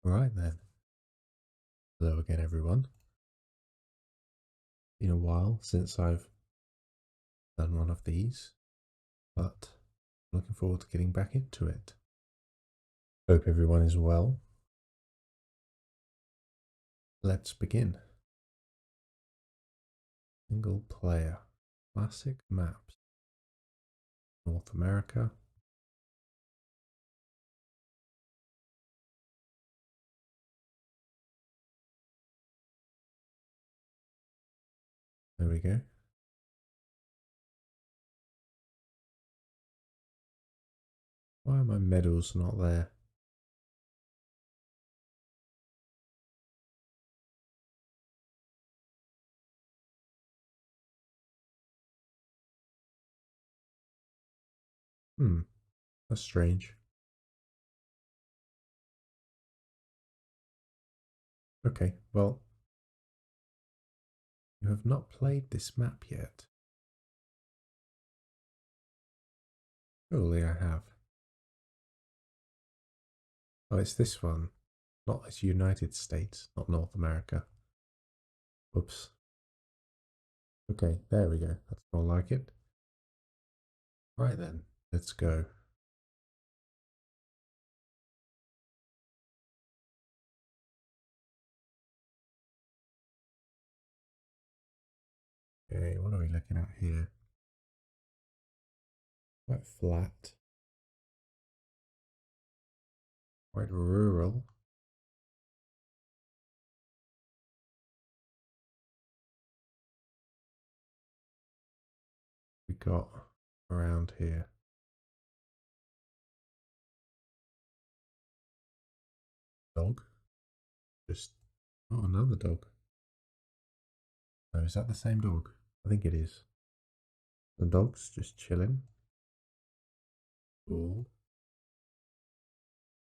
Right then. Hello again, everyone. Been a while since I've done one of these, but looking forward to getting back into it. Hope everyone is well. Let's begin. Single player. Classic maps. North America. There we go. Why are my medals not there? That's strange. Okay, well, you have not played this map yet. Surely I have. Oh, it's this one. Not as United States, not North America. Whoops. Okay, there we go. That's more like it. Right then, let's go. Okay, what are we looking at here? Quite flat, quite rural. We got around here. Dog. Just oh, another dog. Oh, is that the same dog? I think it is. The dog's just chilling. Cool.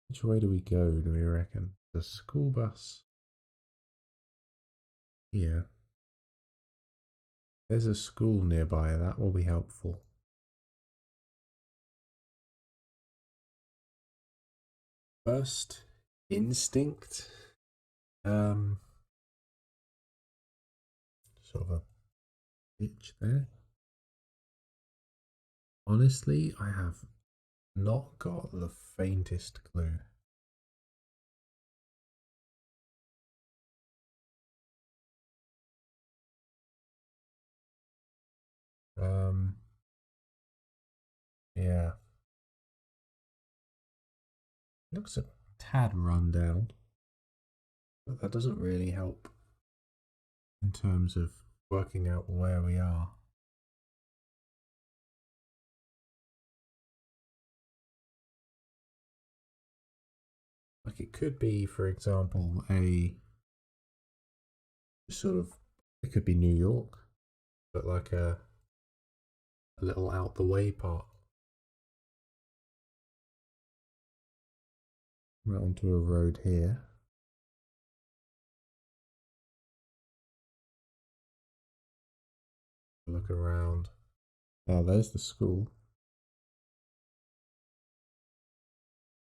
Which way do we go? Do we reckon the school bus? Yeah. There's a school nearby. That will be helpful. First instinct. Sort of a pitch there. Honestly, I have not got the faintest clue. Um, yeah, looks a tad run down, but that doesn't really help in terms of working out where we are. Like it could be, for example, a sort of, it could be New York, but like a little out the way part. Right onto a road here. Look around. Oh, there's the school.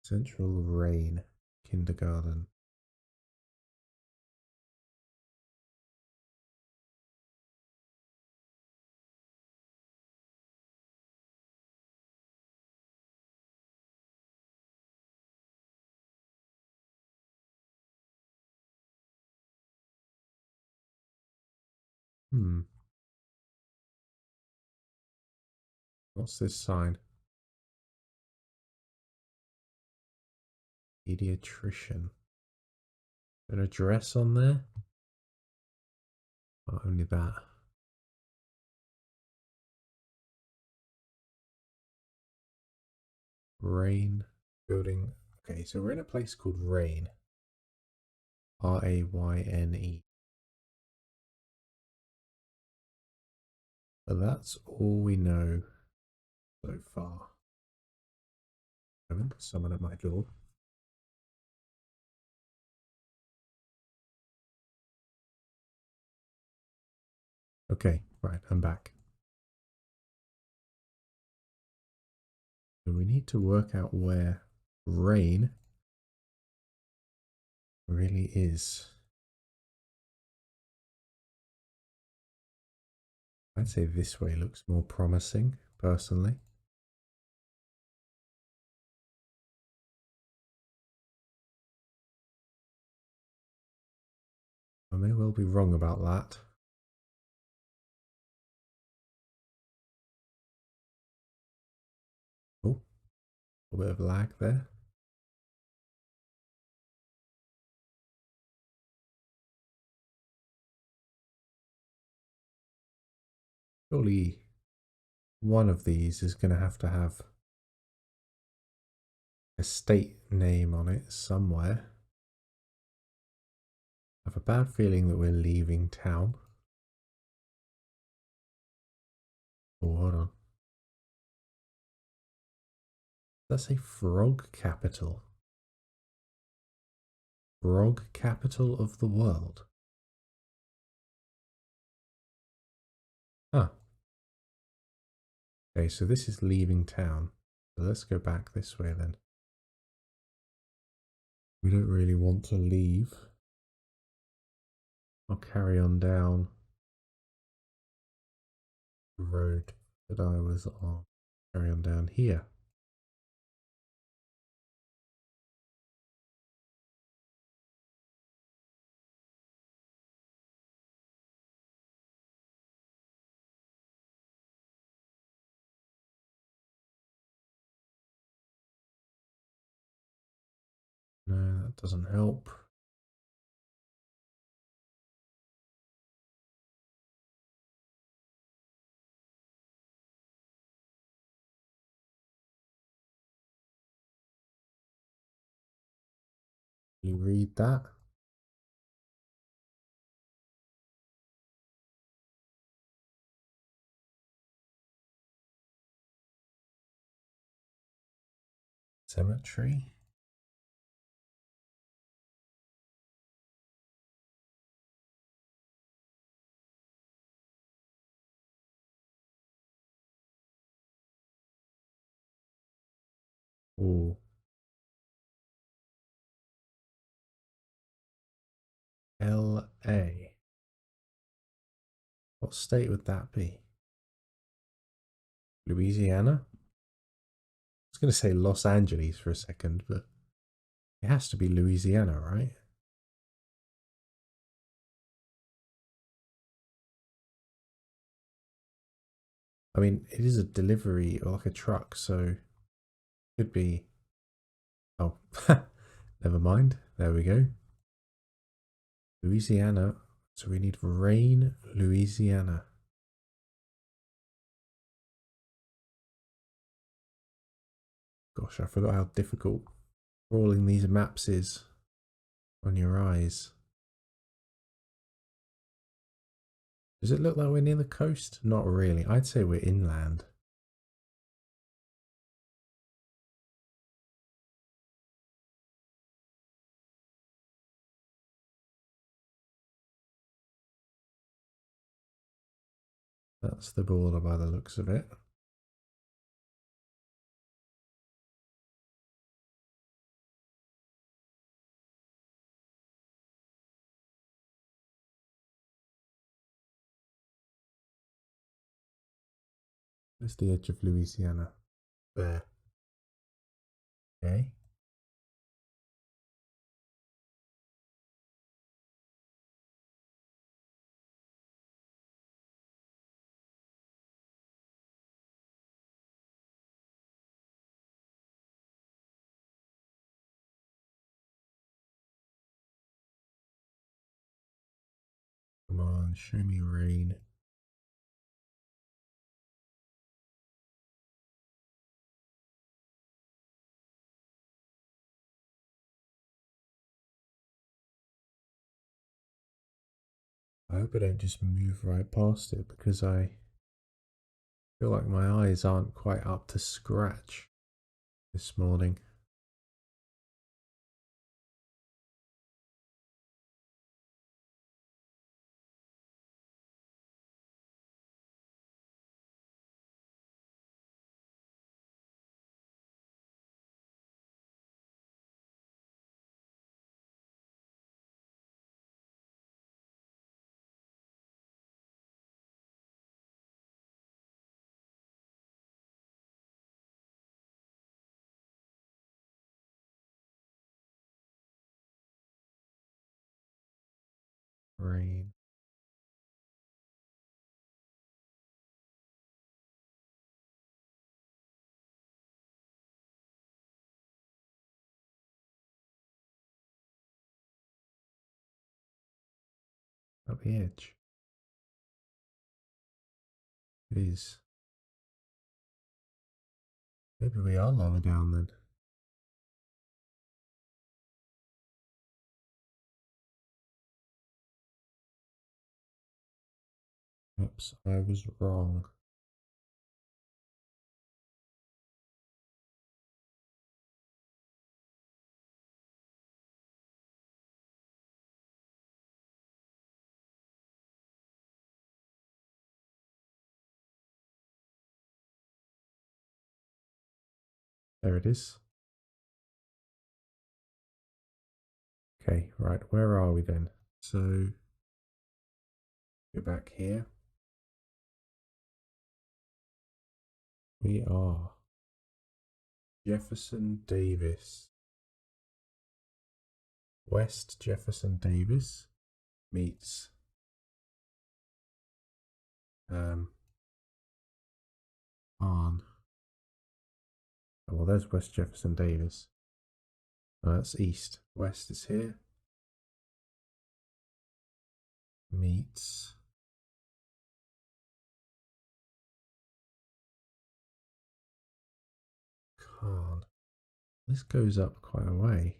Central Rain Kindergarten. Hmm. What's this sign? Pediatrician. An address on there? Not only that. Rain building. Okay, so we're in a place called Rain. Rayne. But that's all we know so far. Someone at my door. Okay, right, I'm back. So we need to work out where Rain really is. I'd say this way looks more promising, personally. I may well be wrong about that. Oh, a bit of lag there. Surely one of these is going to have a state name on it somewhere. I have a bad feeling that we're leaving town. Oh, hold on. Does that say frog capital? Frog capital of the world? Huh. Okay, so this is leaving town. So let's go back this way then. We don't really want to leave. I'll carry on down the road that I was on. Carry on down here. No, that doesn't help. You read that? Cemetery. Or LA. What state would that be? Louisiana? I was going to say Los Angeles for a second, but it has to be Louisiana, right? I mean, it is a delivery or like a truck, so it could be. Oh, never mind. There we go. Louisiana. So we need rain, Louisiana. Gosh, I forgot how difficult crawling these maps is on your eyes. Does it look like we're near the coast? Not really. I'd say we're inland. That's the border by the looks of it. It's the edge of Louisiana. There. Okay. Come on, show me rain. I hope I don't just move right past it because I feel like my eyes aren't quite up to scratch this morning. Rain. Up the edge. It is. Maybe we are lower down then. Oops, I was wrong. There it is. Okay, right, where are we then? So, go back here. We are Jefferson Davis. West Jefferson Davis meets on. Oh, well, there's West Jefferson Davis. Oh, that's east. West is here. Meets Khan. This goes up quite a way.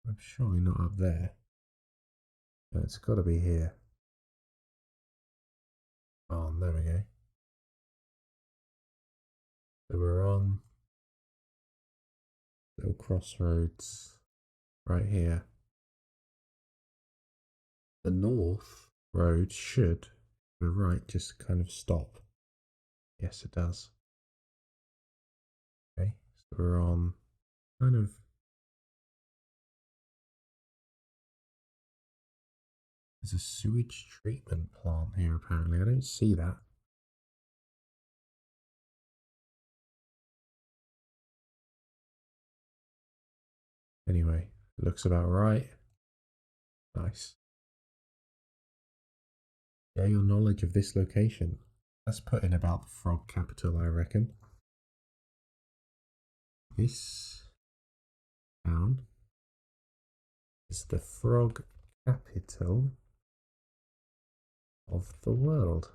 I'm surely not up there. No, it's got to be here. Oh, there we go. So we're on little crossroads right here. The north road should, the right, just kind of stop. Yes, it does. Okay, so we're on kind of. There's a sewage treatment plant here, apparently. I don't see that. Anyway, looks about right. Nice. Yeah, your knowledge of this location. Let's put in about the frog capital, I reckon. This town is the frog capital of the world.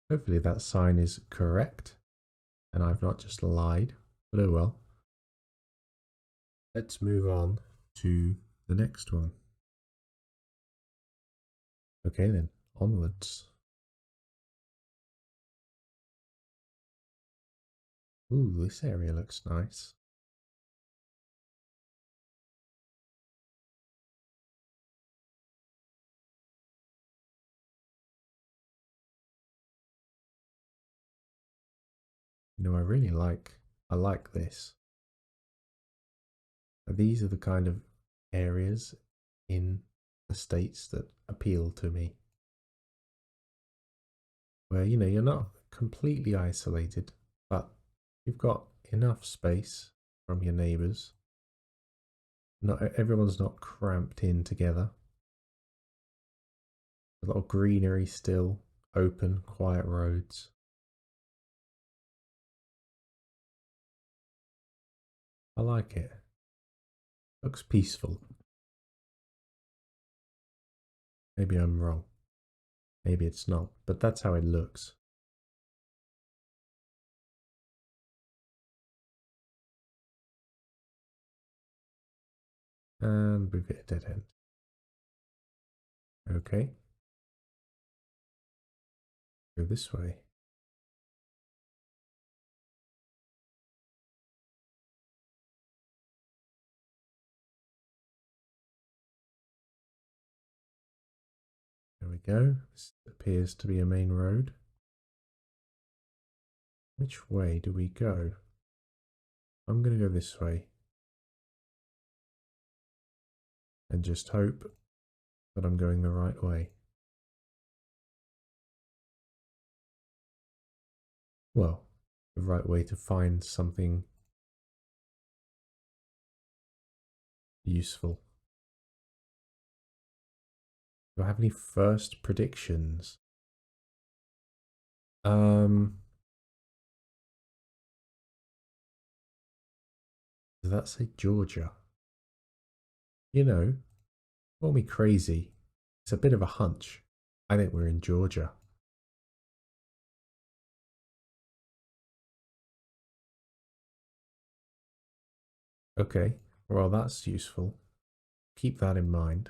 Hopefully that sign is correct and I've not just lied, but oh well. Let's move on to the next one. Okay then, onwards. Ooh, this area looks nice. You know, I like this. These are the kind of areas in the States that appeal to me. Where, you know, you're not completely isolated, but you've got enough space from your neighbours. Not everyone's not cramped in together. A lot of greenery still, open, quiet roads. I like it. Looks peaceful. Maybe I'm wrong. Maybe it's not, but that's how it looks. And we've hit a dead end. Okay. Go this way. There we go. This appears to be a main road. Which way do we go? I'm going to go this way. And just hope that I'm going the right way. Well, the right way to find something useful. Do I have any first predictions? Does that say Georgia? You know, call me crazy. It's a bit of a hunch. I think we're in Georgia. Okay, well, that's useful. Keep that in mind.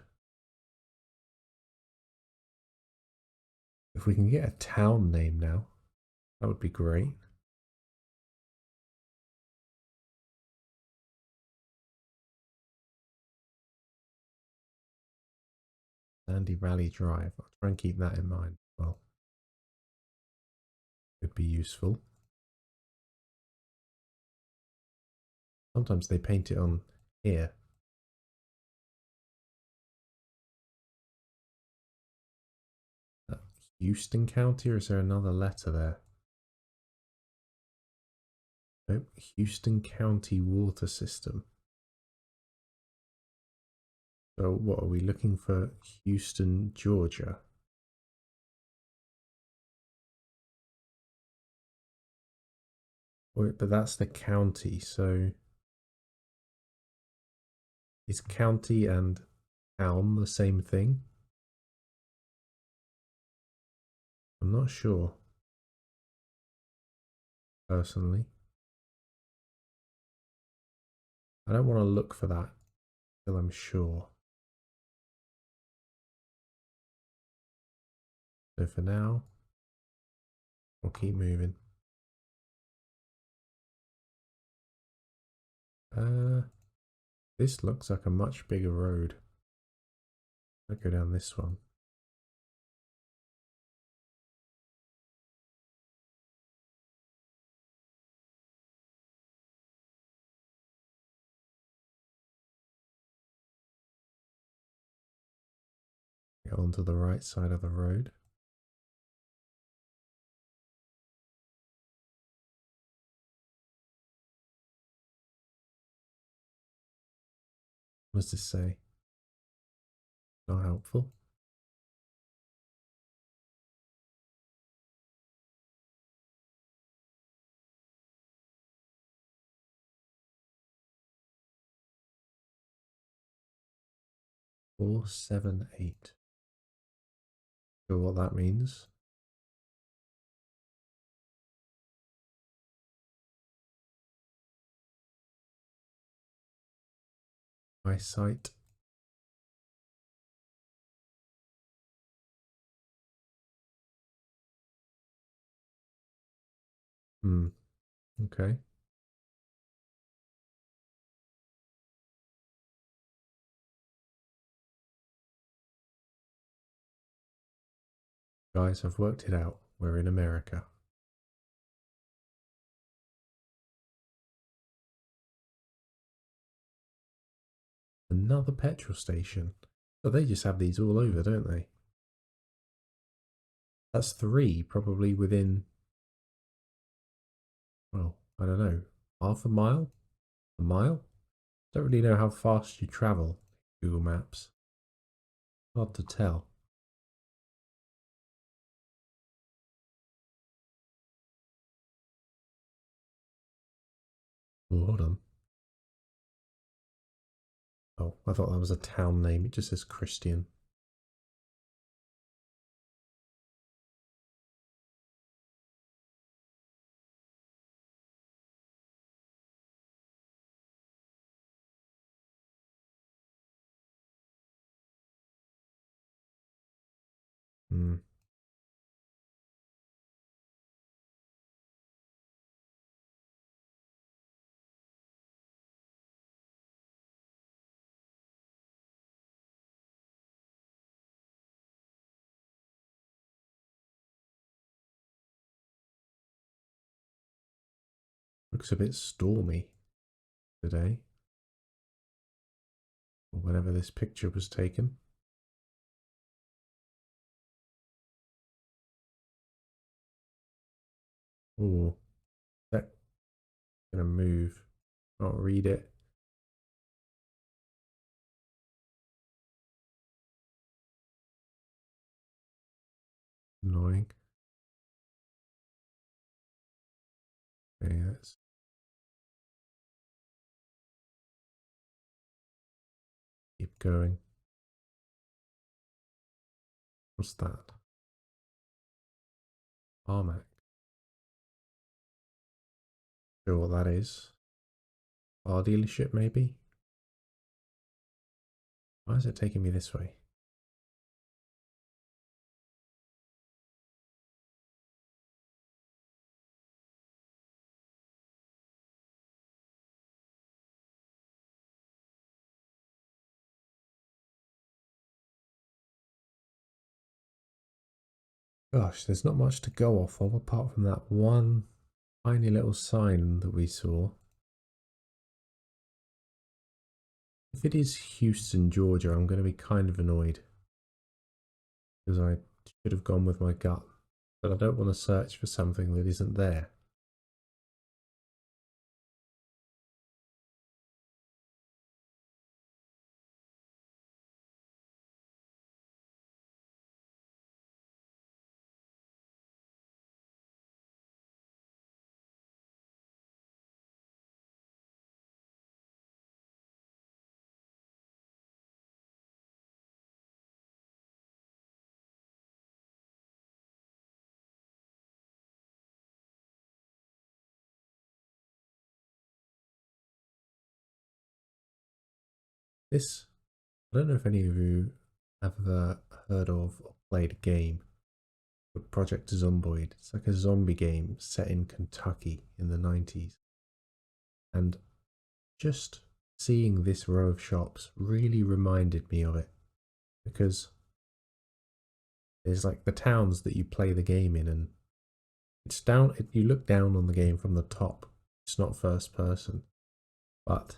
If we can get a town name now, that would be great. Sandy Valley Drive. I'll try and keep that in mind. Well, could be useful. Sometimes they paint it on here. Houston County, or is there another letter there? Nope, Houston County Water System. So what are we looking for? Houston, Georgia. But that's the county, so is county and town the same thing? I'm not sure, personally. I don't want to look for that until I'm sure. So for now, we'll keep moving. This looks like a much bigger road. I'll go down this one. Get onto the right side of the road. What does this say? Not helpful. Four, 7, 8. Sure what that means. Eyesight. Okay. Guys, I've worked it out. We're in America. Another petrol station. But they just have these all over, don't they? That's 3, probably within, well, I don't know, half a mile? A mile? Don't really know how fast you travel, Google Maps. Hard to tell. Oh, hold on. Oh, I thought that was a town name. It just says Christian. Hmm. Looks a bit stormy today. Or whenever this picture was taken. Oh, that's gonna move. Can't read it. annoying. Okay, let's keep going. What's that? Armac. Sure what that is. Car dealership, maybe? Why is it taking me this way? Gosh, there's not much to go off of apart from that one tiny little sign that we saw. If it is Houston, Georgia, I'm going to be kind of annoyed. Because I should have gone with my gut. But I don't want to search for something that isn't there. This, I don't know if any of you have ever heard of or played a game called Project Zomboid. It's like a zombie game set in Kentucky in the 90s. And just seeing this row of shops really reminded me of it. Because there's like the towns that you play the game in, and it's down, you look down on the game from the top. It's not first person. But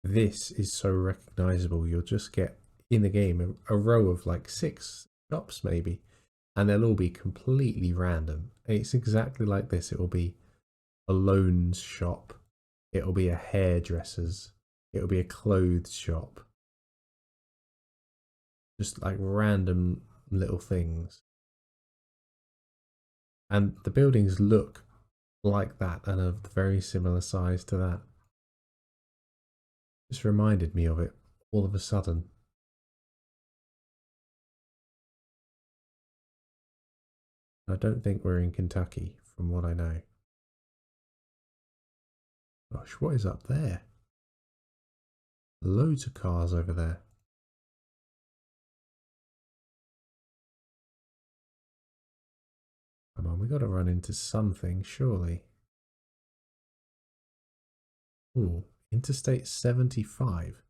this is so recognizable. You'll just get in the game a row of like 6 shops maybe, and they'll all be completely random. And it's exactly like this. It will be a loans shop, it'll be a hairdresser's, it'll be a clothes shop, just like random little things. And the buildings look like that and of very similar size to that. Just reminded me of it all of a sudden. I don't think we're in Kentucky, from what I know. Gosh, what is up there? Loads of cars over there. Come on, we got to run into something, surely. Ooh, Interstate 75.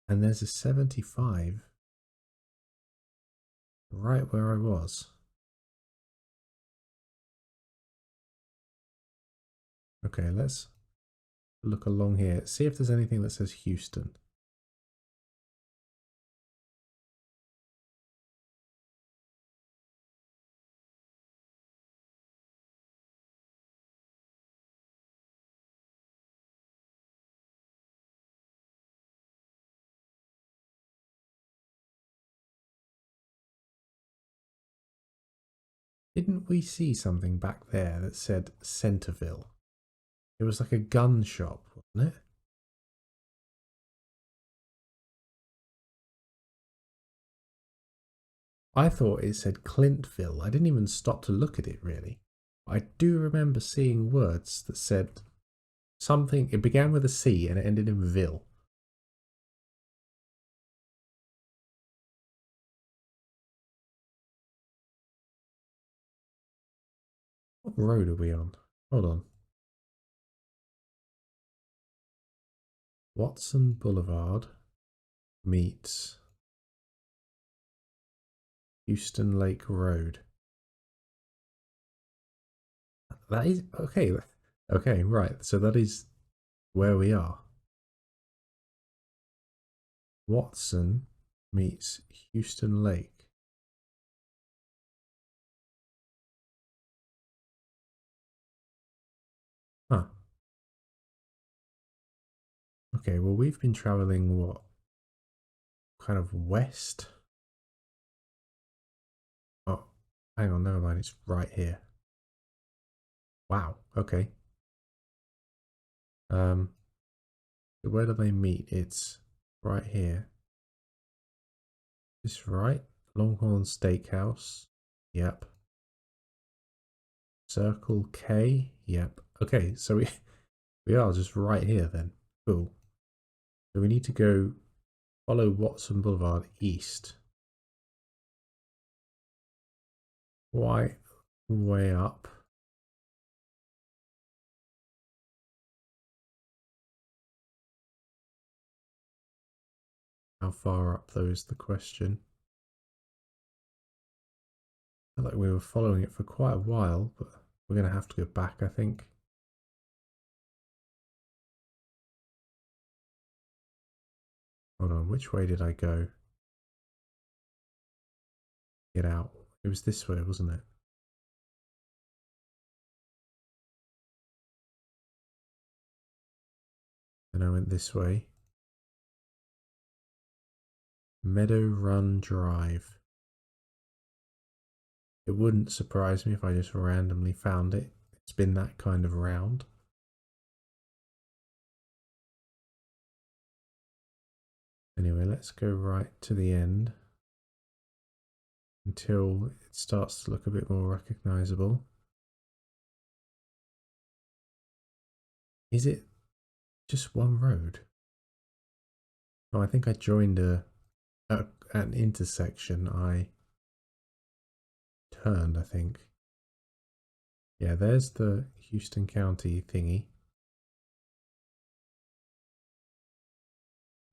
And there's a 75 right where I was. Okay, let's look along here. See if there's anything that says Houston. Didn't we see something back there that said Centerville? It was like a gun shop, wasn't it? I thought it said Clintville. I didn't even stop to look at it really. I do remember seeing words that said something, it began with a C and it ended in Ville. What road are we on? Hold on. Watson Boulevard meets Houston Lake Road. That is okay. Okay, right. So that is where we are. Watson meets Houston Lake. Huh. Okay, well, we've been traveling what? Kind of west? hang on, never mind. It's right here. Wow. Okay. So where do they meet? It's right here. This right? Longhorn Steakhouse. Yep. Circle K. Yep. Okay, so we are just right here then. Cool. So we need to go follow Watson Boulevard east. Why? Way up. How far up though is the question. I feel like we were following it for quite a while, but we're going to have to go back, I think. Hold on, which way did I go? Get out. It was this way, wasn't it? And I went this way. Meadow Run Drive. It wouldn't surprise me if I just randomly found it. It's been that kind of round. Anyway, let's go right to the end until it starts to look a bit more recognizable. Is it just one road? Oh, I think I joined an intersection. I turned, I think. Yeah, there's the Houston County thingy.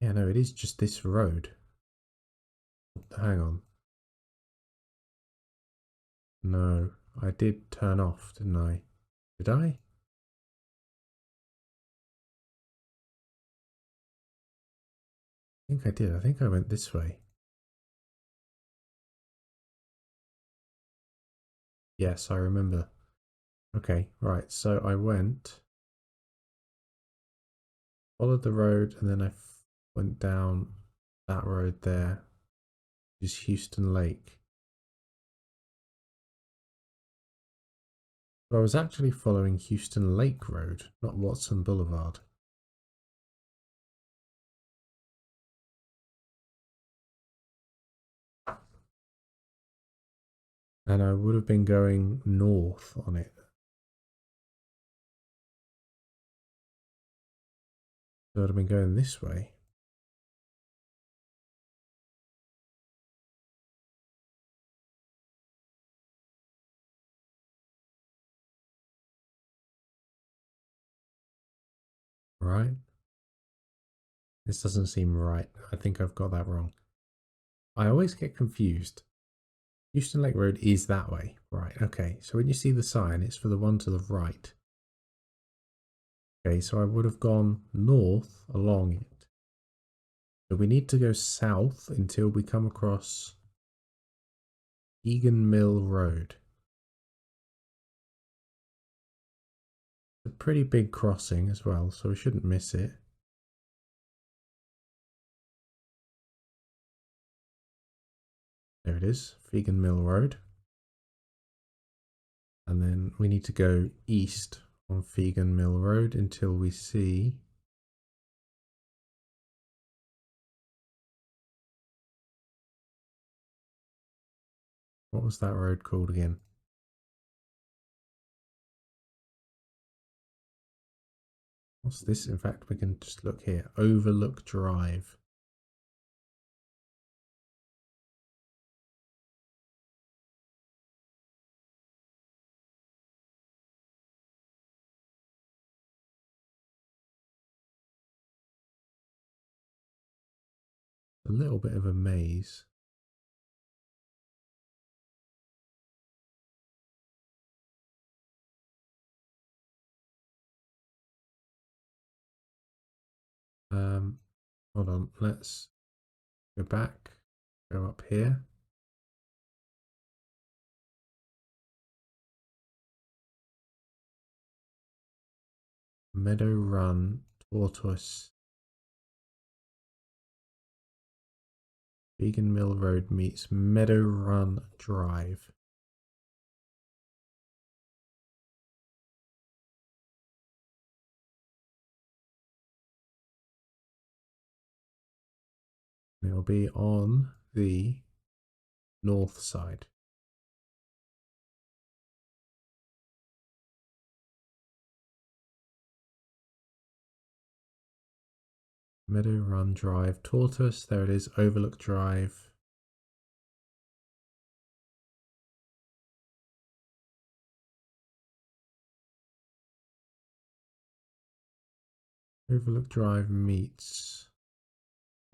Yeah, no, it is just this road. Hang on. No, I did turn off, didn't I? Did I? I think I did. I think I went this way. Yes, I remember. Okay, right. So I followed the road, and then I went down that road there, which is Houston Lake. But I was actually following Houston Lake Road, not Watson Boulevard. And I would have been going north on it. So I'd have been going this way. Right? This doesn't seem right. I think I've got that wrong. I always get confused. Houston Lake Road is that way. Right, okay. So when you see the sign, it's for the one to the right. Okay, so I would have gone north along it. So we need to go south until we come across Egan Mill Road. It's a pretty big crossing as well, so we shouldn't miss it. There it is, Fegan Mill Road. And then we need to go east on Fegan Mill Road until we see what was that road called again? What's this? In fact, we can just look here. Overlook Drive. A little bit of a maze. Hold on, let's go back, go up here. Meadow Run, Tortoise. Vegan Mill Road meets Meadow Run Drive. And it'll be on the north side. Meadow Run Drive, Tortoise. There it is, Overlook Drive. Overlook Drive meets.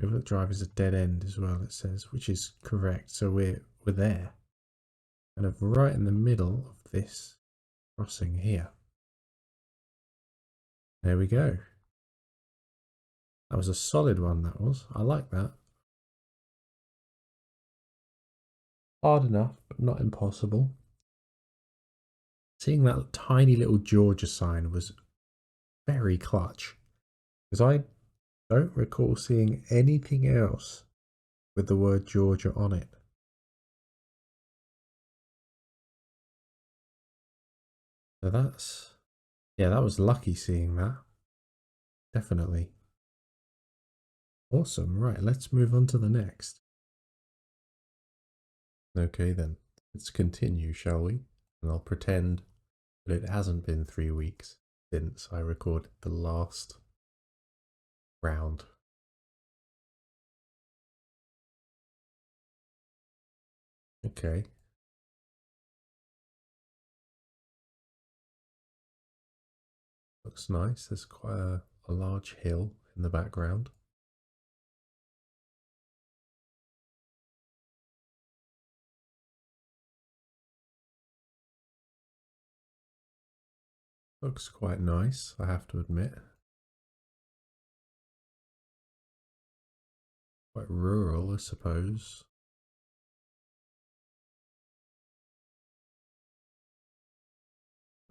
Overlook Drive is a dead end as well, it says, which is correct. So we're there. Kind of right in the middle of this crossing here. There we go. That was a solid one, that was. I like that. Hard enough, but not impossible. Seeing that tiny little Georgia sign was very clutch. Because I don't recall seeing anything else with the word Georgia on it. So that's, yeah, that was lucky seeing that. Definitely. Awesome. Right, let's move on to the next. Okay then, let's continue, shall we? And I'll pretend that it hasn't been 3 weeks since I recorded the last round. Okay. Looks nice. There's quite a large hill in the background. Looks quite nice, I have to admit. Quite rural, I suppose.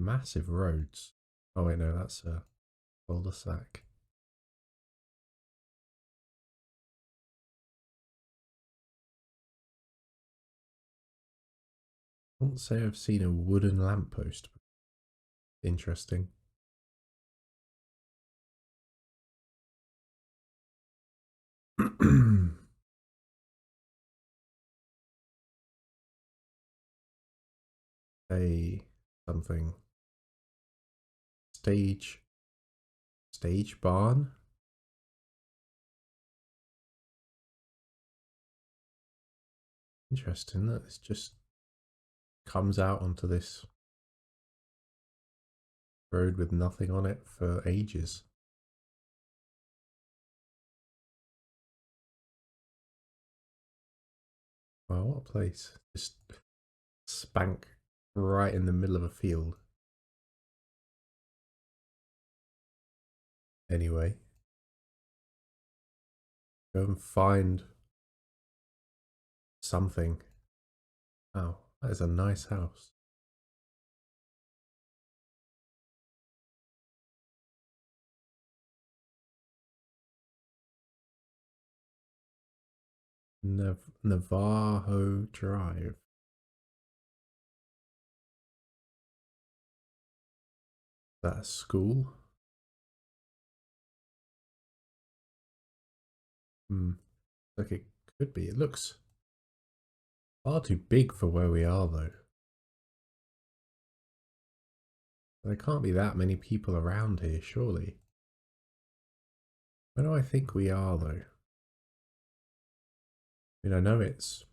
Massive roads. Oh wait, no, that's a cul-de-sac. I won't say I've seen a wooden lamppost. Interesting. A something. Stage barn? Interesting that this just comes out onto this road with nothing on it for ages. Wow, what a place. Just spank right in the middle of a field. Anyway, go and find something. Oh, that is a nice house. Navajo Drive. Is that a school? Like it could be. It looks far too big for where we are, though. There can't be that many people around here, surely. Where do I think we are, though? I mean, I know it's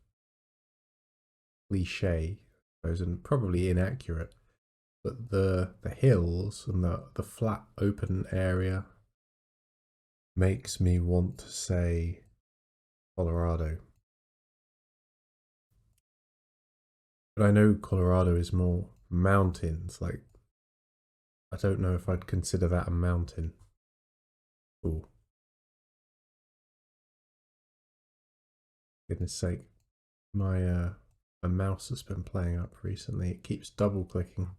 cliche, I suppose, and probably inaccurate, but the hills and the flat open area makes me want to say Colorado. But I know Colorado is more mountains. Like, I don't know if I'd consider that a mountain. Oh, goodness sake. My mouse has been playing up recently. It keeps double clicking.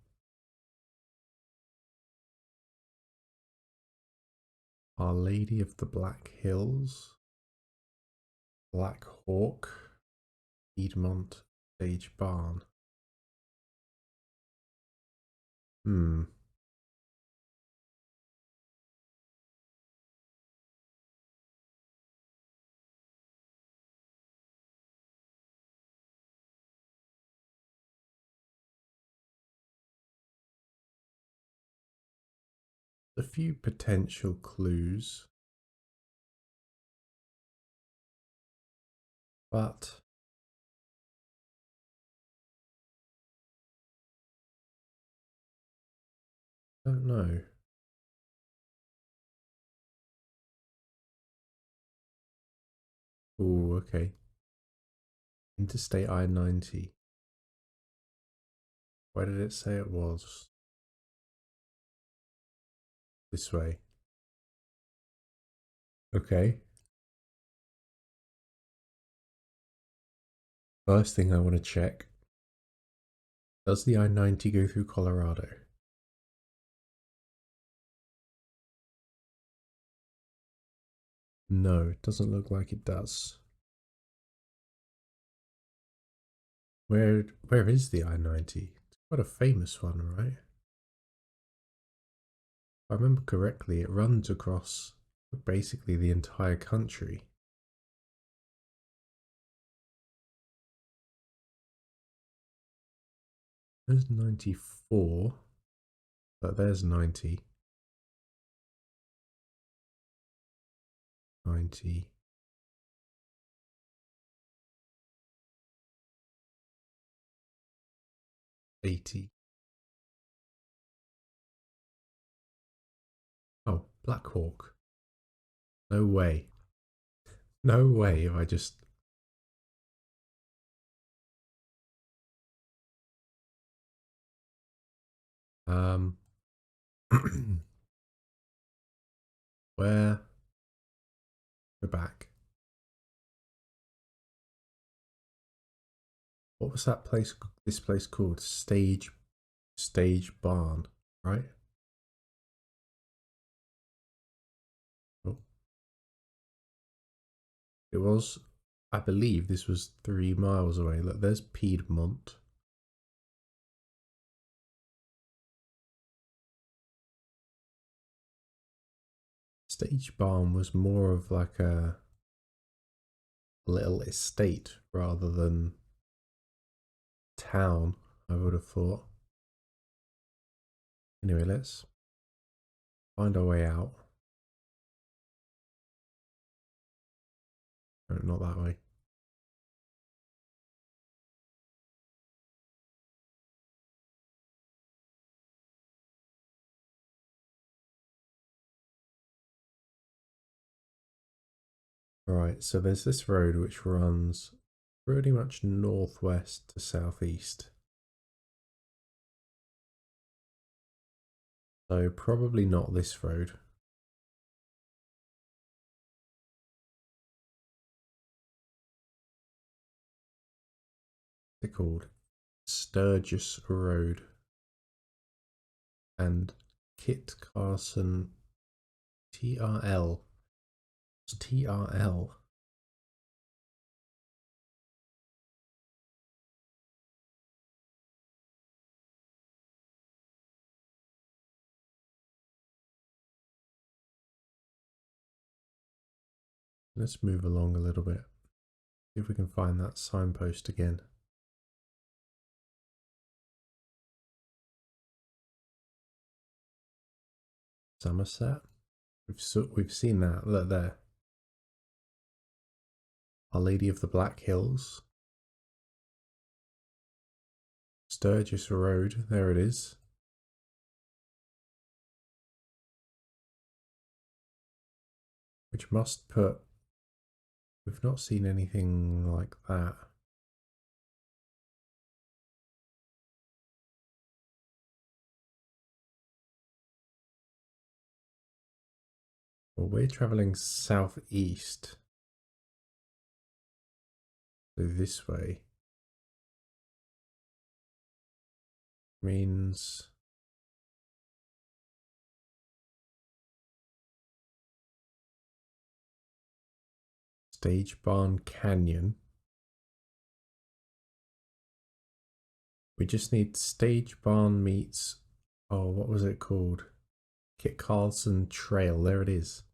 Our Lady of the Black Hills. Black Hawk. Piedmont Stage Barn. Hmm. A few potential clues, but I don't know. Oh, okay. Interstate I-90. Where did it say it was? This way. Okay. First thing I want to check. Does the I-90 go through Colorado? No, it doesn't look like it does. Where is the I-90? It's quite a famous one, right? If I remember correctly, it runs across basically the entire country. There's 94, but there's 90. 90. 80. Oh, Black Hawk. No way. No way if I just... where? Go back. What was that place? This place called Stage Barn, right? Oh, it was. I believe this was 3 miles away. Look, there's Piedmont. Stage Barn was more of like a little estate rather than town, I would have thought. Anyway, let's find our way out. No, not that way. Right, so there's this road which runs pretty much northwest to southeast. So probably not this road. They're called Sturgis Road and Kit Carson TRL. It's TRL. Let's move along a little bit. See if we can find that signpost again. Somerset. We've seen that. Look there. Our Lady of the Black Hills. Sturgis Road. There it is. Which must put... We've not seen anything like that. Well, we're traveling southeast. So this way means Stage Barn Canyon. We just need Stage Barn meets, oh, what was it called? Kit Carlson Trail. There it is.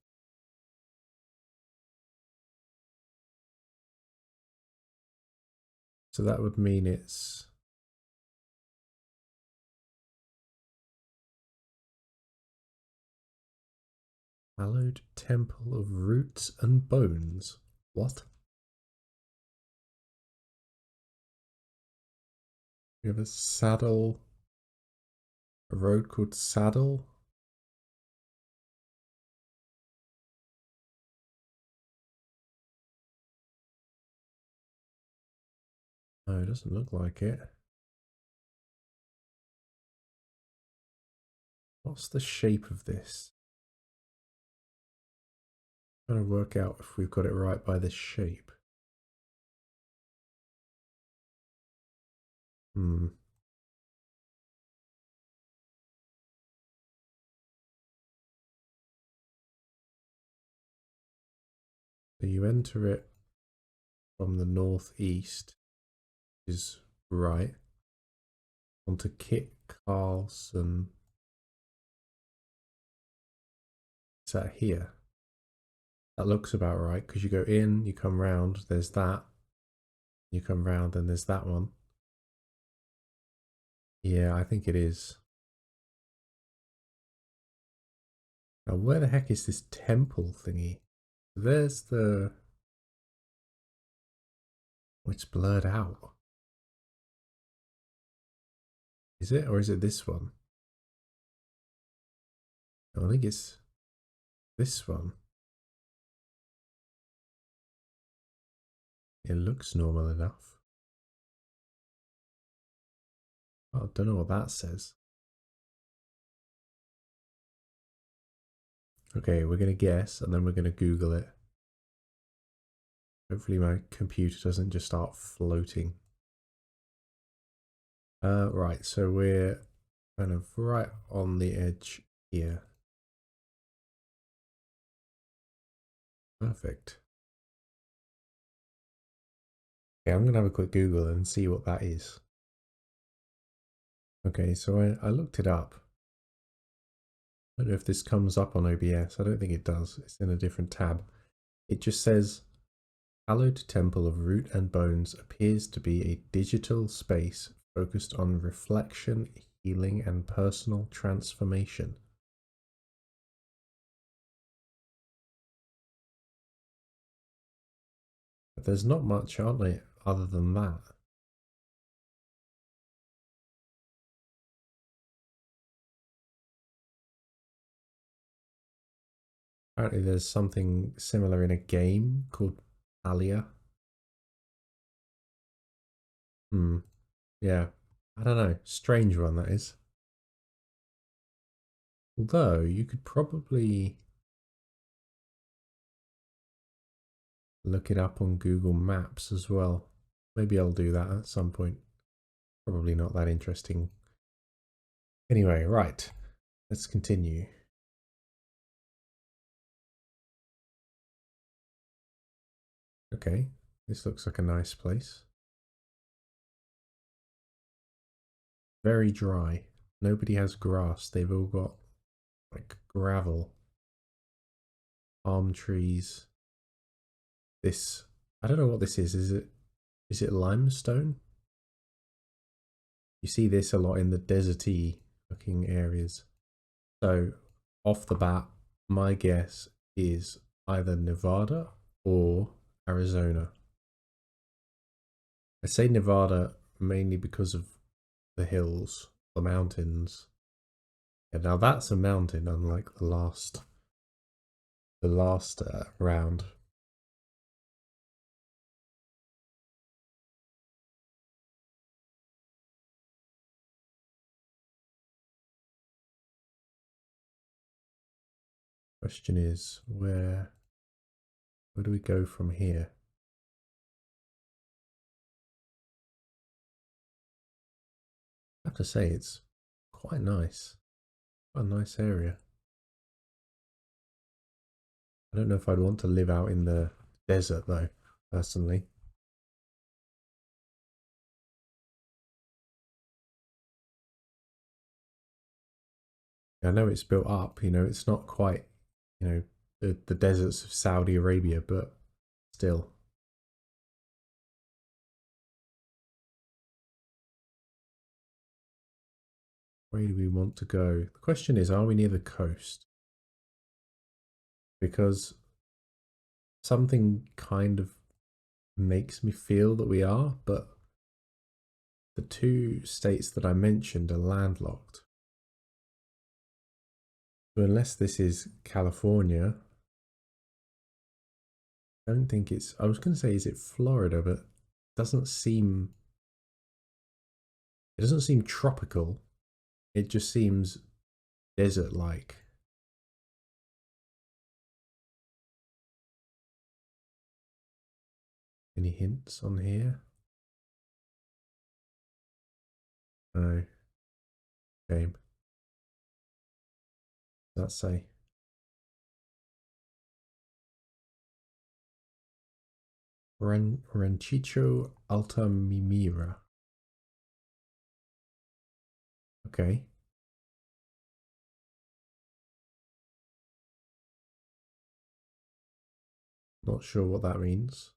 So that would mean it's Hallowed Temple of Roots and Bones. What? We have a saddle. A road called Saddle. No, it doesn't look like it. What's the shape of this? I'm trying to work out if we've got it right by the shape. Hmm. So you enter it from the northeast, which is right, onto Kit Carlson. Is that here? That looks about right because you go in, you come round, there's that. You come round and there's that one. Yeah, I think it is. Now, where the heck is this temple thingy? There's the... Oh, it's blurred out. Is it? Or is it this one? I think it's this one. It looks normal enough. Oh, I don't know what that says. Okay, we're going to guess and then we're going to Google it. Hopefully my computer doesn't just start floating. Right, so we're kind of right on the edge here. Perfect. Okay, I'm going to have a quick Google and see what that is. Okay, so I looked it up. I don't know if this comes up on OBS. I don't think it does. It's in a different tab. It just says, Hallowed Temple of Root and Bones appears to be a digital space focused on reflection, healing, and personal transformation. But there's not much, aren't there, other than that? Apparently there's something similar in a game called Alia. Yeah. I don't know. Strange one, that is. Although, you could probably look it up on Google Maps as well. Maybe I'll do that at some point. Probably not that interesting. Anyway, right. Let's continue. Okay, this looks like a nice place. Very dry. Nobody has grass. They've all got like gravel, palm trees. This, I don't know what this is. Is it limestone? You see this a lot in the deserty looking areas. So off the bat, my guess is either Nevada or Arizona. I say Nevada mainly because of the hills, the mountains. Yeah, now that's a mountain, unlike the last round. Question is, where do we go from here? I have to say it's quite nice. Quite a nice area. I don't know if I'd want to live out in the desert though, personally. I know it's built up, it's not quite, the deserts of Saudi Arabia, but still. Where do we want to go? The question is, are we near the coast? because something kind of makes me feel that we are, but the two states that I mentioned are landlocked. So unless this is California, I don't think it's, I was going to say, is it Florida, but it doesn't seem tropical. It just seems desert-like. Any hints on here? No. Shame. Let's say Ranchicho Altamira. Okay. Not sure what that means.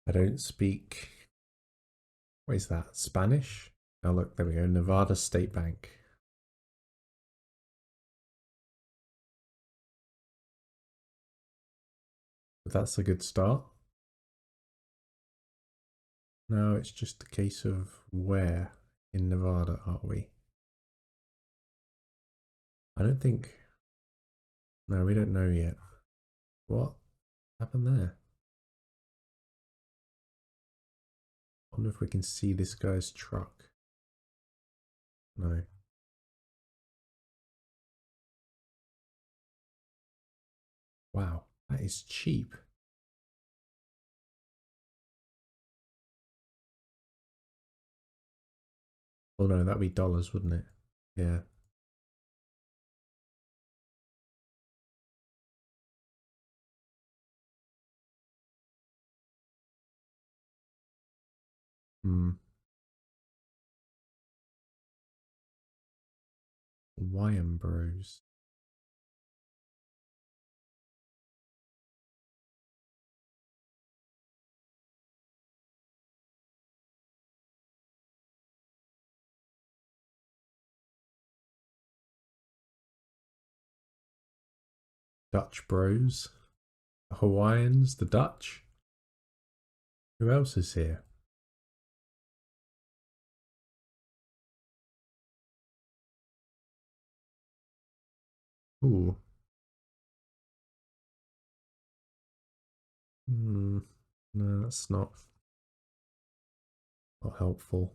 I don't speak. What is that? Spanish? Oh, look, there we go. Nevada State Bank. But that's a good start. Now it's just a case of where in Nevada are we? I don't think. No, we don't know yet. What happened there? I wonder if we can see this guy's truck. No. Wow, that is cheap. Oh no, that'd be dollars, wouldn't it? Yeah. Hmm. Wyam Bros. Dutch Bros. The Hawaiians, the Dutch. Who else is here? Ooh. Hmm. No, that's not helpful.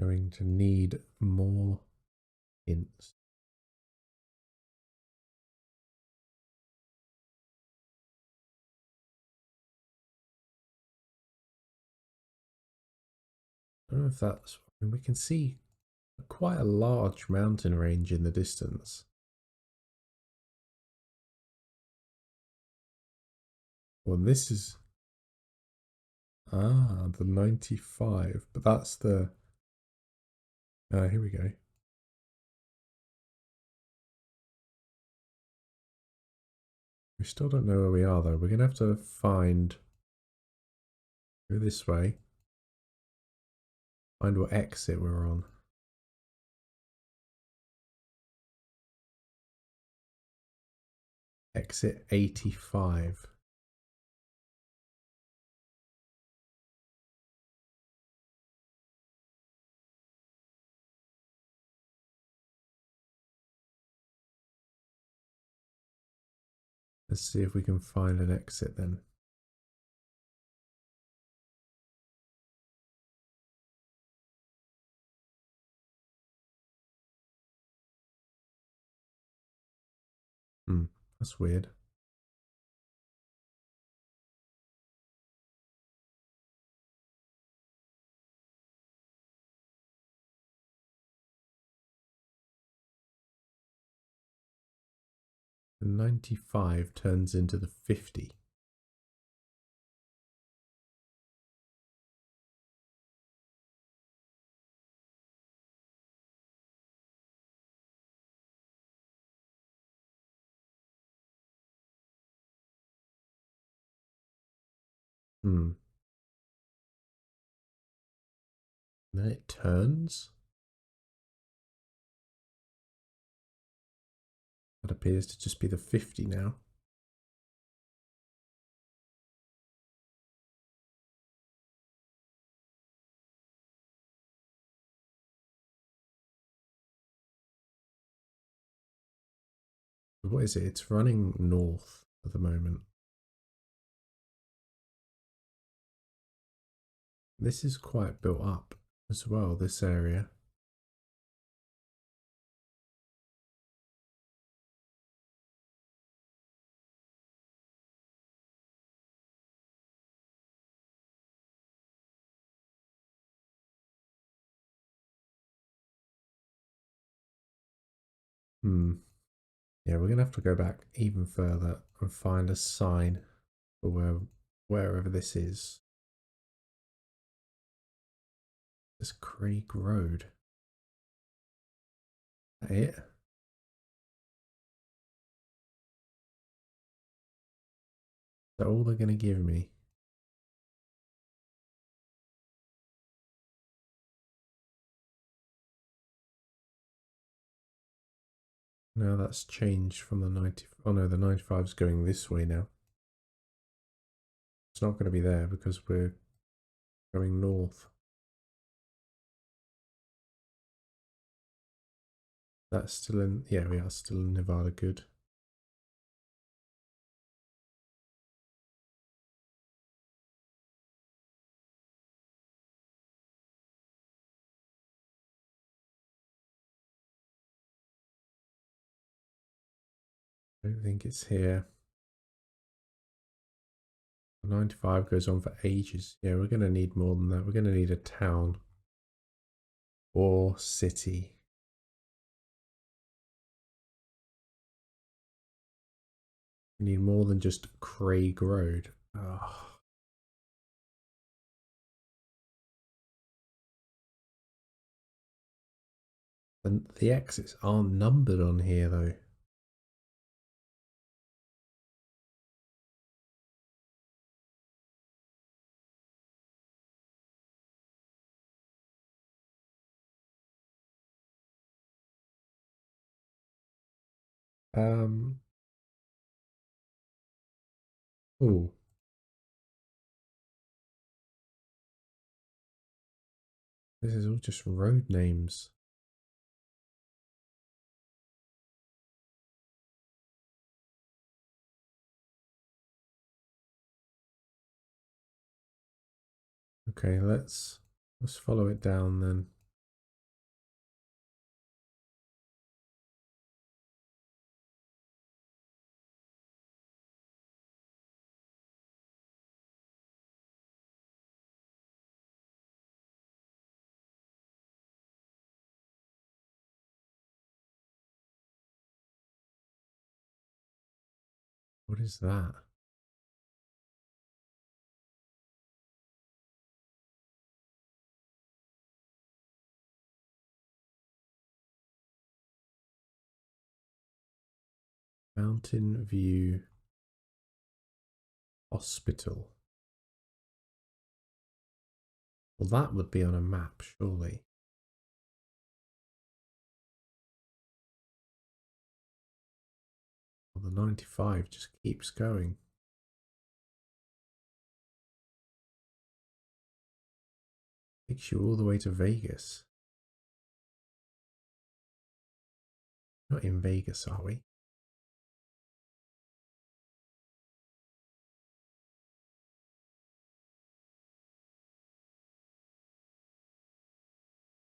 Going to need more hints. I don't know if that's. I mean, we can see quite a large mountain range in the distance. Well, this is the 95, but that's the. Here we go. We still don't know where we are though. We're gonna have to go this way. Find what exit we're on. Exit 85. Let's see if we can find an exit then. That's weird. The 95 turns into the 50. And then it turns. That appears to just be the 50 now. What is it? It's running north at the moment. This is quite built up as well, this area. Yeah, we're going to have to go back even further and find a sign for wherever this is. This Craig Road. Is that it? Is that all they're going to give me? No, that's changed from the 90. Oh no, the 95 is going this way now. It's not going to be there because we're going north. That's still in, yeah, we are still in Nevada Good. I don't think it's here. 95 goes on for ages. Yeah, we're going to need more than that. We're going to need a town or city. We need more than just Craig Road. Oh. And the exits aren't numbered on here though. Oh, this is all just road names. Okay, let's follow it down then. What is that? Mountain View Hospital. Well, that would be on a map, surely. Well, the 95 just keeps going. Takes you all the way to Vegas. Not in Vegas, are we?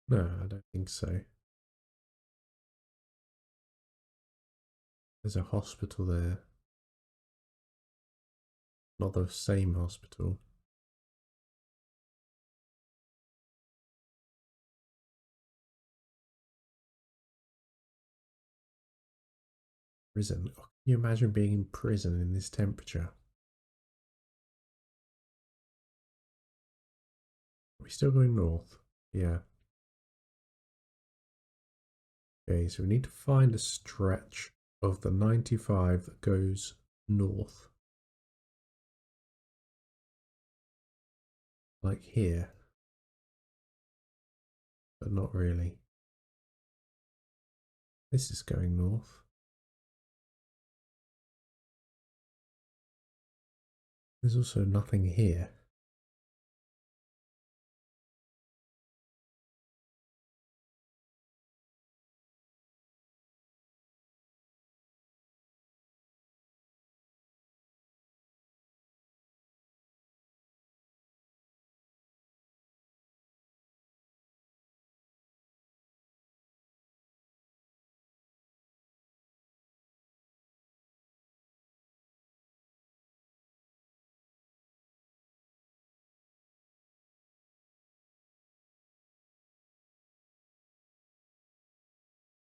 No, I don't think so. There's a hospital there. Not the same hospital. Prison. Oh, can you imagine being in prison in this temperature? Are we still going north? Yeah. Okay, so we need to find a stretch of the 95 that goes north. like here, but not really. This is going north. There's also nothing here.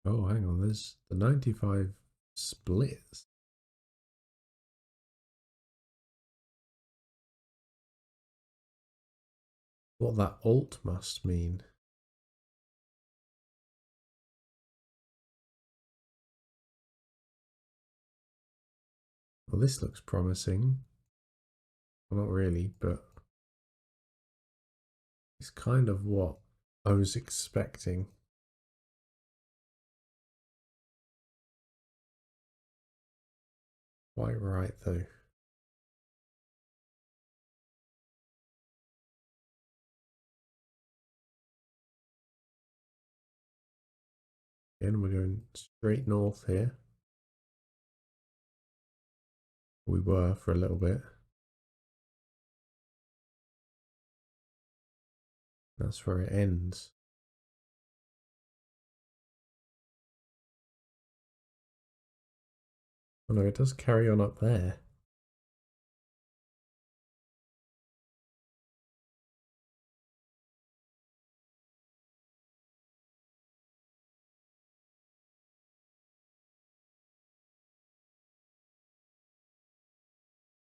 Oh, hang on, there's the 95 splits. What that alt must mean. Well, this looks promising. Well, not really, but it's kind of what I was expecting. Quite right, though. Again, we're going straight north here. We were for a little bit. That's where it ends. Oh no, it does carry on up there.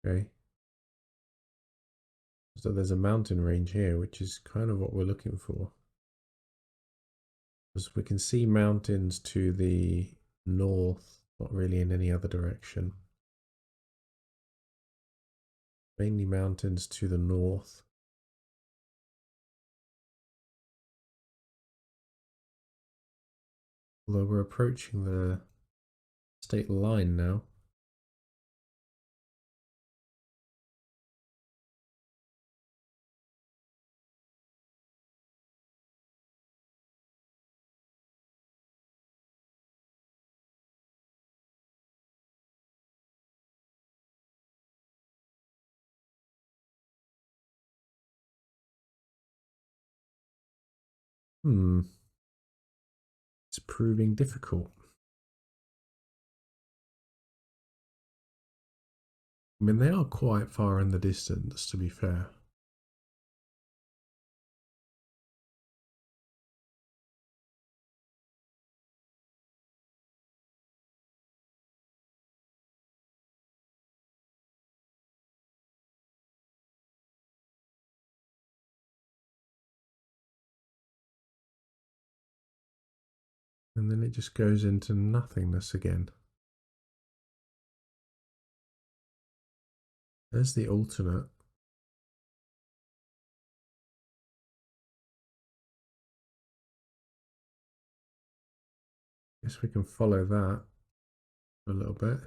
Okay. So there's a mountain range here, which is kind of what we're looking for. Because we can see mountains to the north, not really in any other direction. Mainly mountains to the north. Although we're approaching the state line now. It's proving difficult. I mean, they are quite far in the distance, to be fair. And then it just goes into nothingness again. There's the alternate. Guess we can follow that a little bit.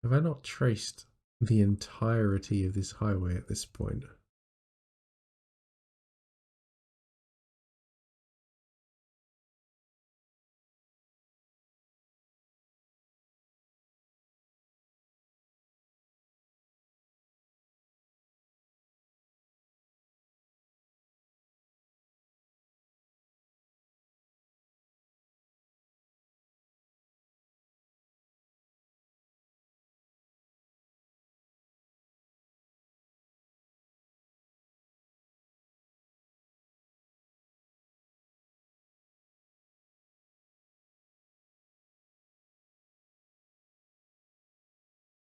Have I not traced the entirety of this highway at this point?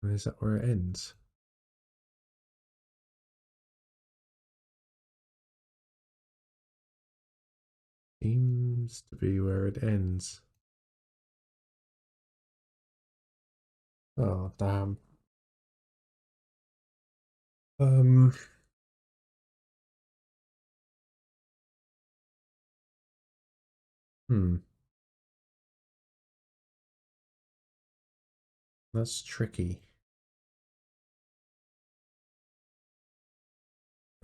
And is that where it ends? Seems to be where it ends. Oh, damn. Um, hmm. That's tricky.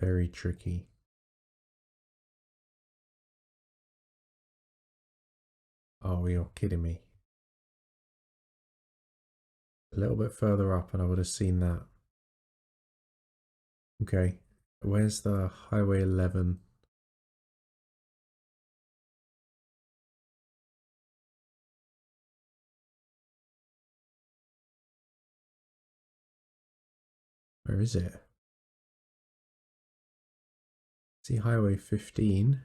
Very tricky. Oh, you're kidding me. A little bit further up and I would have seen that. Okay. Where's the Highway 11? Where is it? See Highway 15,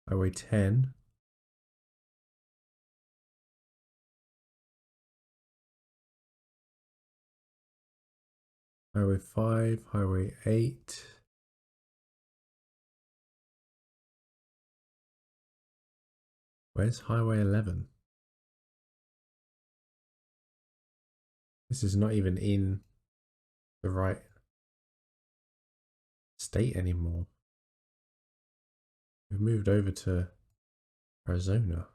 Highway 10, Highway 5, Highway 8. Where's Highway 11? This is not even in the right state anymore. We've moved over to Arizona.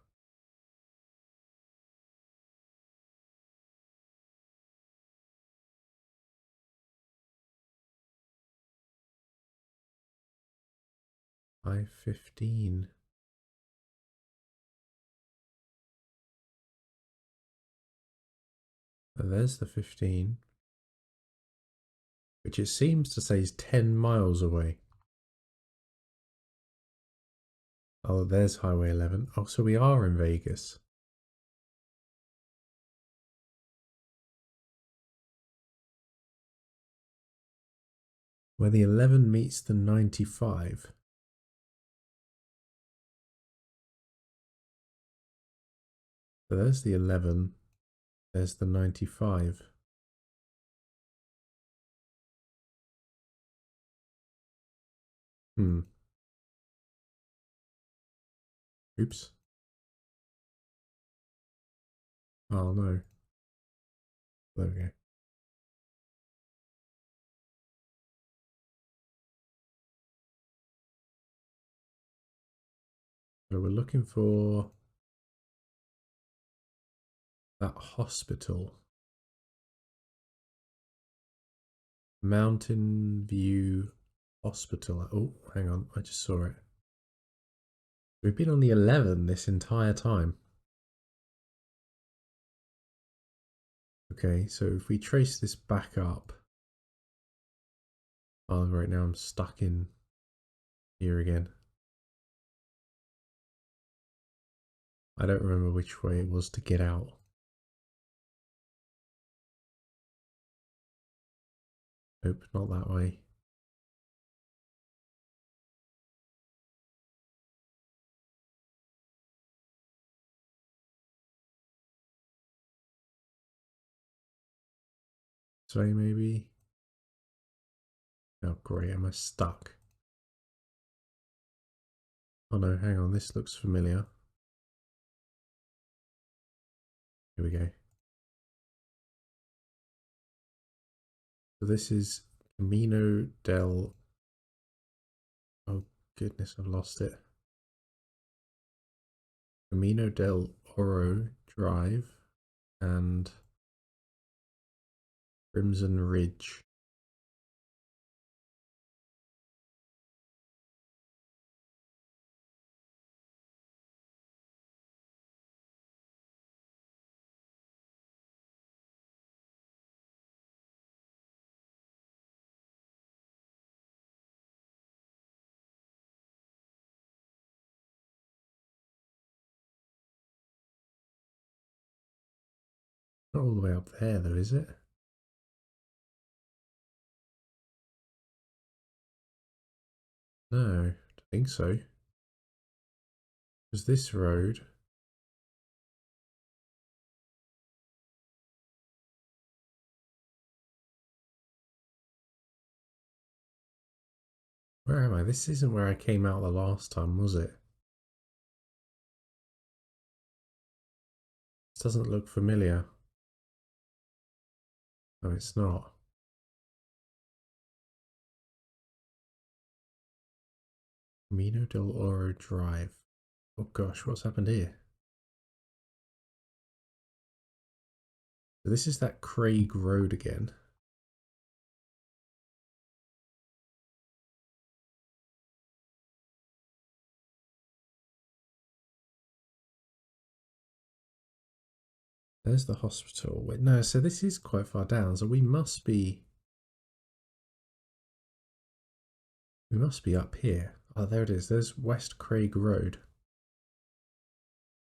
I-15. Oh, there's the 15, which it seems to say is 10 miles away. Oh, there's Highway 11. Oh, so we are in Vegas. Where the 11 meets the 95. So there's the 11. There's the 95. Hmm. Oops. Oh no. There we go. So we're looking for that hospital. Mountain View Hospital. Oh, hang on. I just saw it. We've been on the 11 this entire time. Okay, so if we trace this back up. Oh, right now I'm stuck in here again. I don't remember which way it was to get out. Nope, not that way. This way maybe. Oh great, am I stuck? Oh no, hang on, this looks familiar. Here we go. So this is Camino del... Oh goodness, I've lost it. Camino del Oro Drive and Crimson Ridge. Not all the way up there though, is it? No, I don't think so. Because this road Where am I? This isn't where I came out the last time, was it? This doesn't look familiar. No, it's not. Camino del Oro Drive. Oh gosh, what's happened here? So this is that Craig Road again. There's the hospital. Wait, no, so this is quite far down. So we must be up here. Oh, there it is. There's West Craig Road.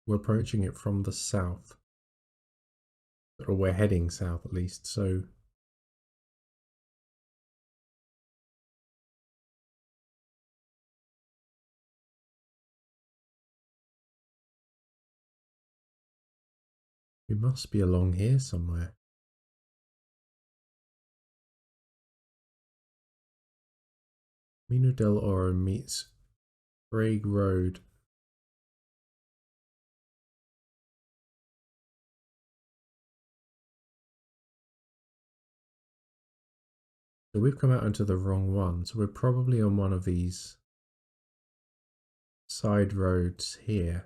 We're approaching it from the south. Or we're heading south at least, so we must be along here somewhere. Camino del Oro meets Craig Road. So we've come out into the wrong one. So we're probably on one of these side roads here.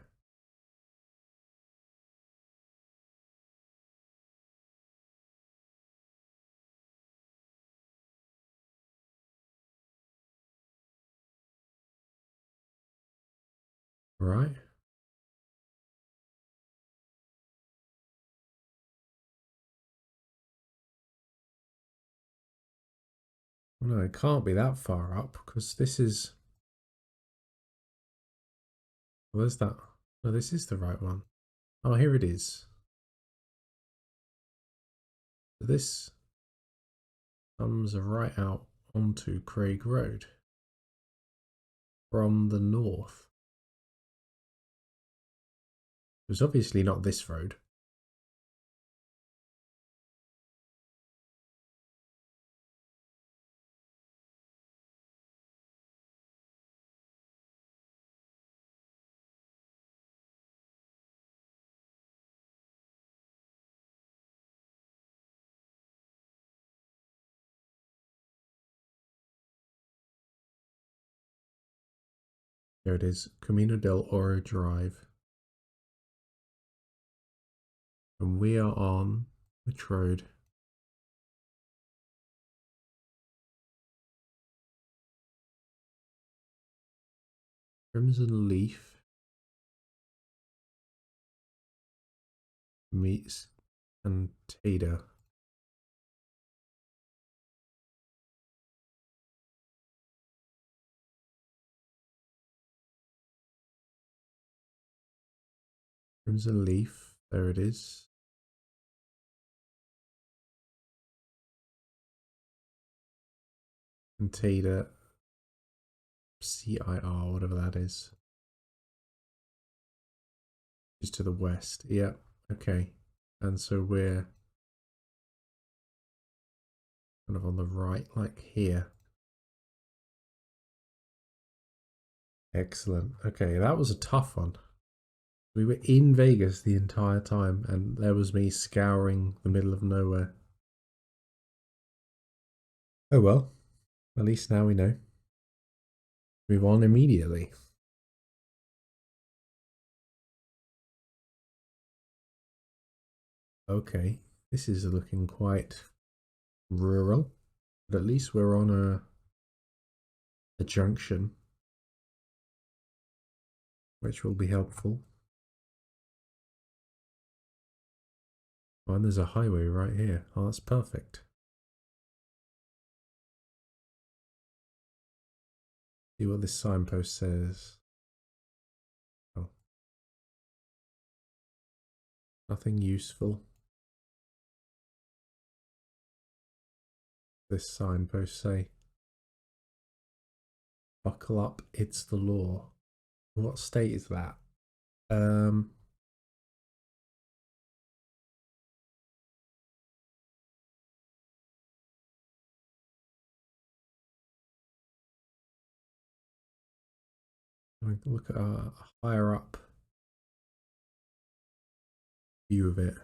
Right? Well, no, it can't be that far up because this is. Where's that? No, this is the right one. Oh, here it is. This comes right out onto Craig Road from the north. It was obviously not this road. There it is, Camino del Oro Drive. And we are on which road? Crimson Leaf meets Anteda. Crimson Leaf, there it is. Anteda, CIR, whatever that is. Just to the west. Yeah, okay. And so we're kind of on the right, like here. Excellent. Okay, that was a tough one. We were in Vegas the entire time, and there was me scouring the middle of nowhere. Oh well, at least now we know. Move on immediately. Okay, this is looking quite rural, but at least we're on a junction, which will be helpful. Oh, and there's a highway right here. Oh, that's perfect. See what this signpost says. Oh, nothing useful. This signpost say, buckle up, it's the law. What state is that? look at a higher up view of it.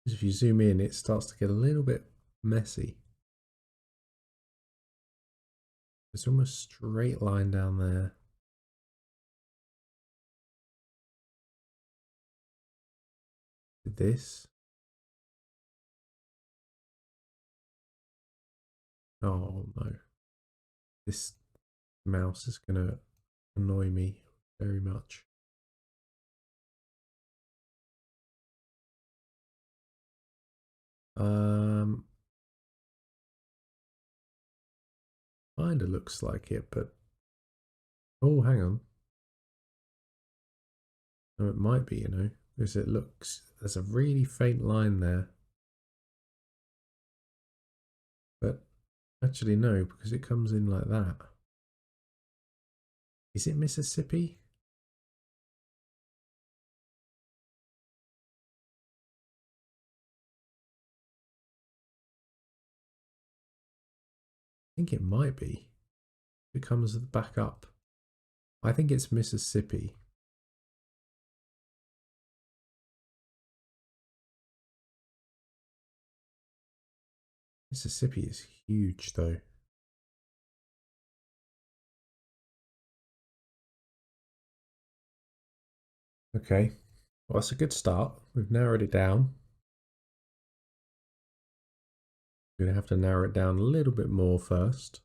If you zoom in, it starts to get a little bit messy. It's almost a straight line down there. This. Oh no. This mouse is going to annoy me very much. Kinda looks like it, but oh, hang on. No, it might be, because it looks, there's a really faint line there. But actually, no, because it comes in like that. Is it Mississippi? I think it might be. It comes back up. I think it's Mississippi. Mississippi is huge, though. Okay, well, that's a good start. We've narrowed it down. We're going to have to narrow it down a little bit more first.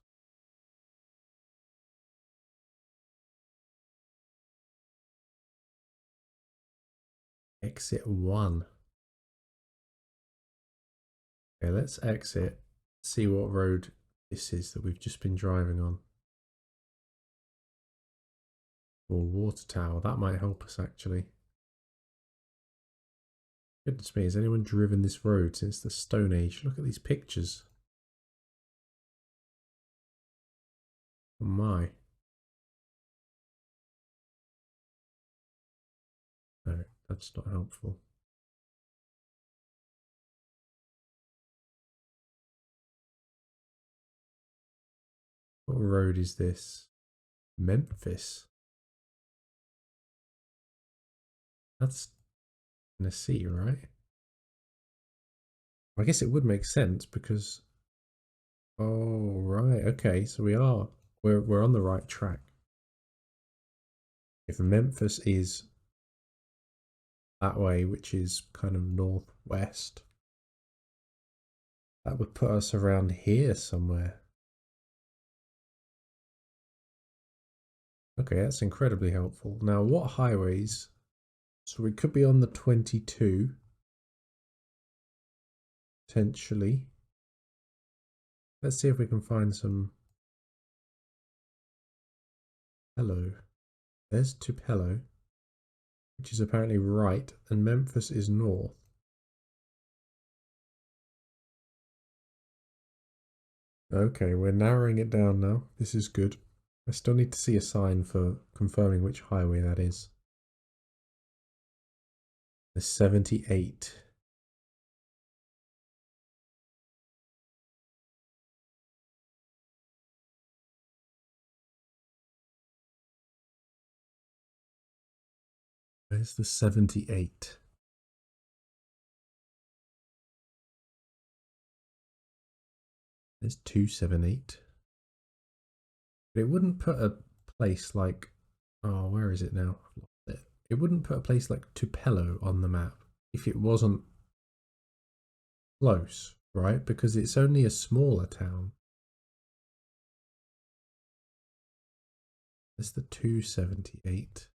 Exit 1. Okay, let's exit, see what road this is that we've just been driving on. Or water tower, that might help us actually. Goodness me, has anyone driven this road since the Stone Age? Look at these pictures. Oh my. No, that's not helpful. What road is this? Memphis. That's Tennessee, right? I guess it would make sense because. Oh right, okay. So we're on the right track. If Memphis is that way, which is kind of northwest, that would put us around here somewhere. Okay, that's incredibly helpful. Now, what highways? So we could be on the 22, potentially. Let's see if we can find some. Hello. There's Tupelo, which is apparently right, and Memphis is north. Okay, we're narrowing it down now. This is good. I still need to see a sign for confirming which highway that is. The 78. Where's the 78? There's 278. But it wouldn't put a place like, oh, where is it now? It wouldn't put a place like Tupelo on the map if it wasn't close, right? Because it's only a smaller town. There's the 278.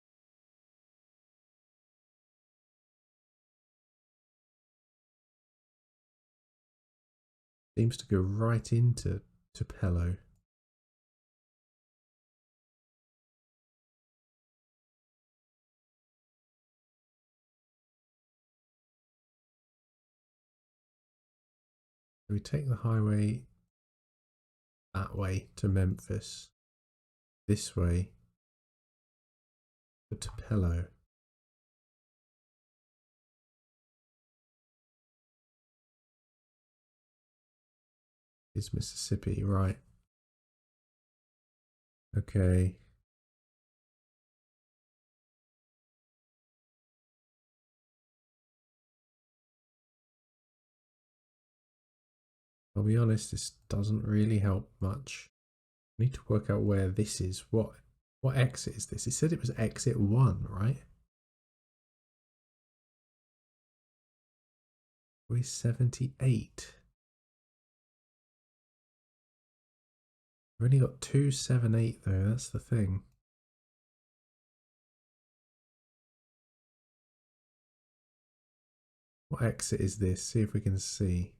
Seems to go right into Tupelo. We take the highway that way to Memphis, this way to Tupelo. Is Mississippi, right? Okay. I'll be honest, this doesn't really help much. I need to work out where this is. What exit is this? It said it was exit 1, right? We're 78. We've only got 278 though, that's the thing. What exit is this? See if we can see.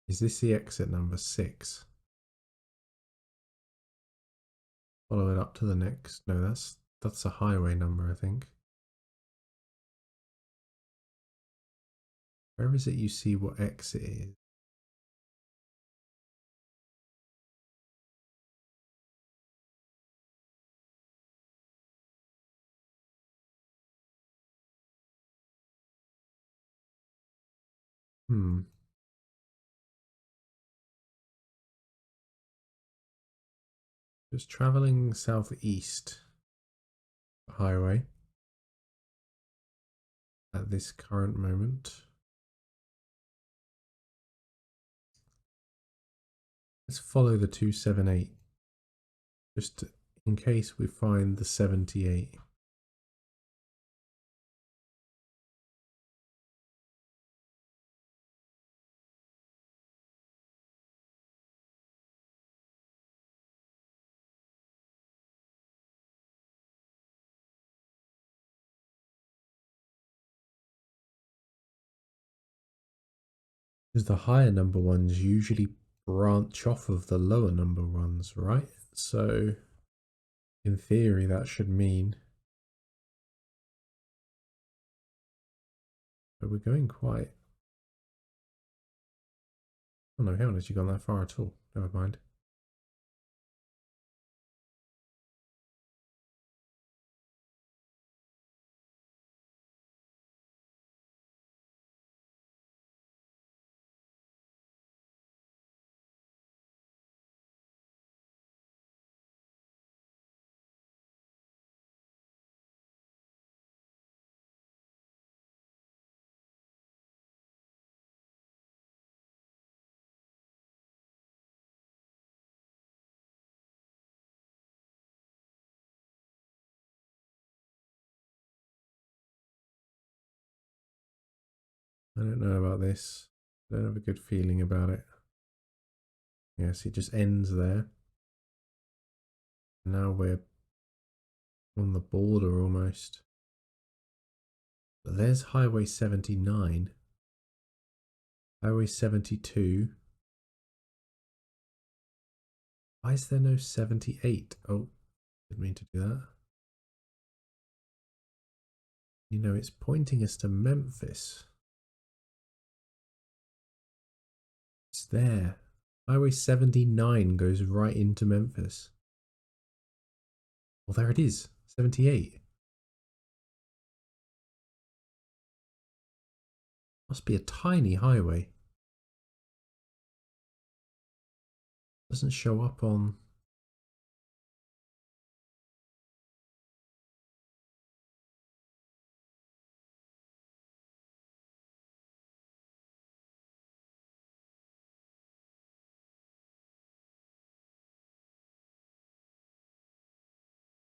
Is this the exit number 6? Follow it up to the next. No, that's a highway number, I think. Where is it you see what exit is? Just traveling southeast highway at this current moment. Let's follow the 278 just in case we find the 78. Because the higher number ones usually branch off of the lower number ones, right? So in theory, that should mean that we're going quite. Oh no, haven't actually gone that far at all. Never mind. I don't know about this. I don't have a good feeling about it. Yes, it just ends there. Now we're on the border almost. But there's Highway 79. Highway 72. Why is there no 78? Oh, didn't mean to do that. You know, it's pointing us to Memphis. It's there. Highway 79 goes right into Memphis. Well, there it is. 78. Must be a tiny highway. Doesn't show up on.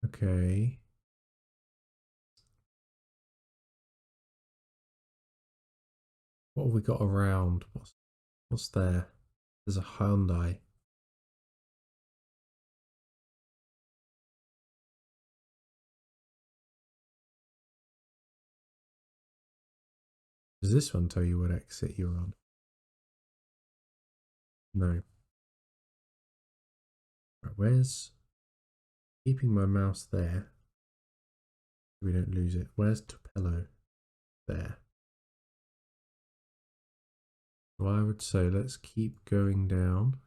Okay. What have we got around? What's there? There's a Hyundai. Does this one tell you what exit you're on? No. Right, where's keeping my mouse there? We don't lose it. Where's Tupelo? There. Well, I would say let's keep going down.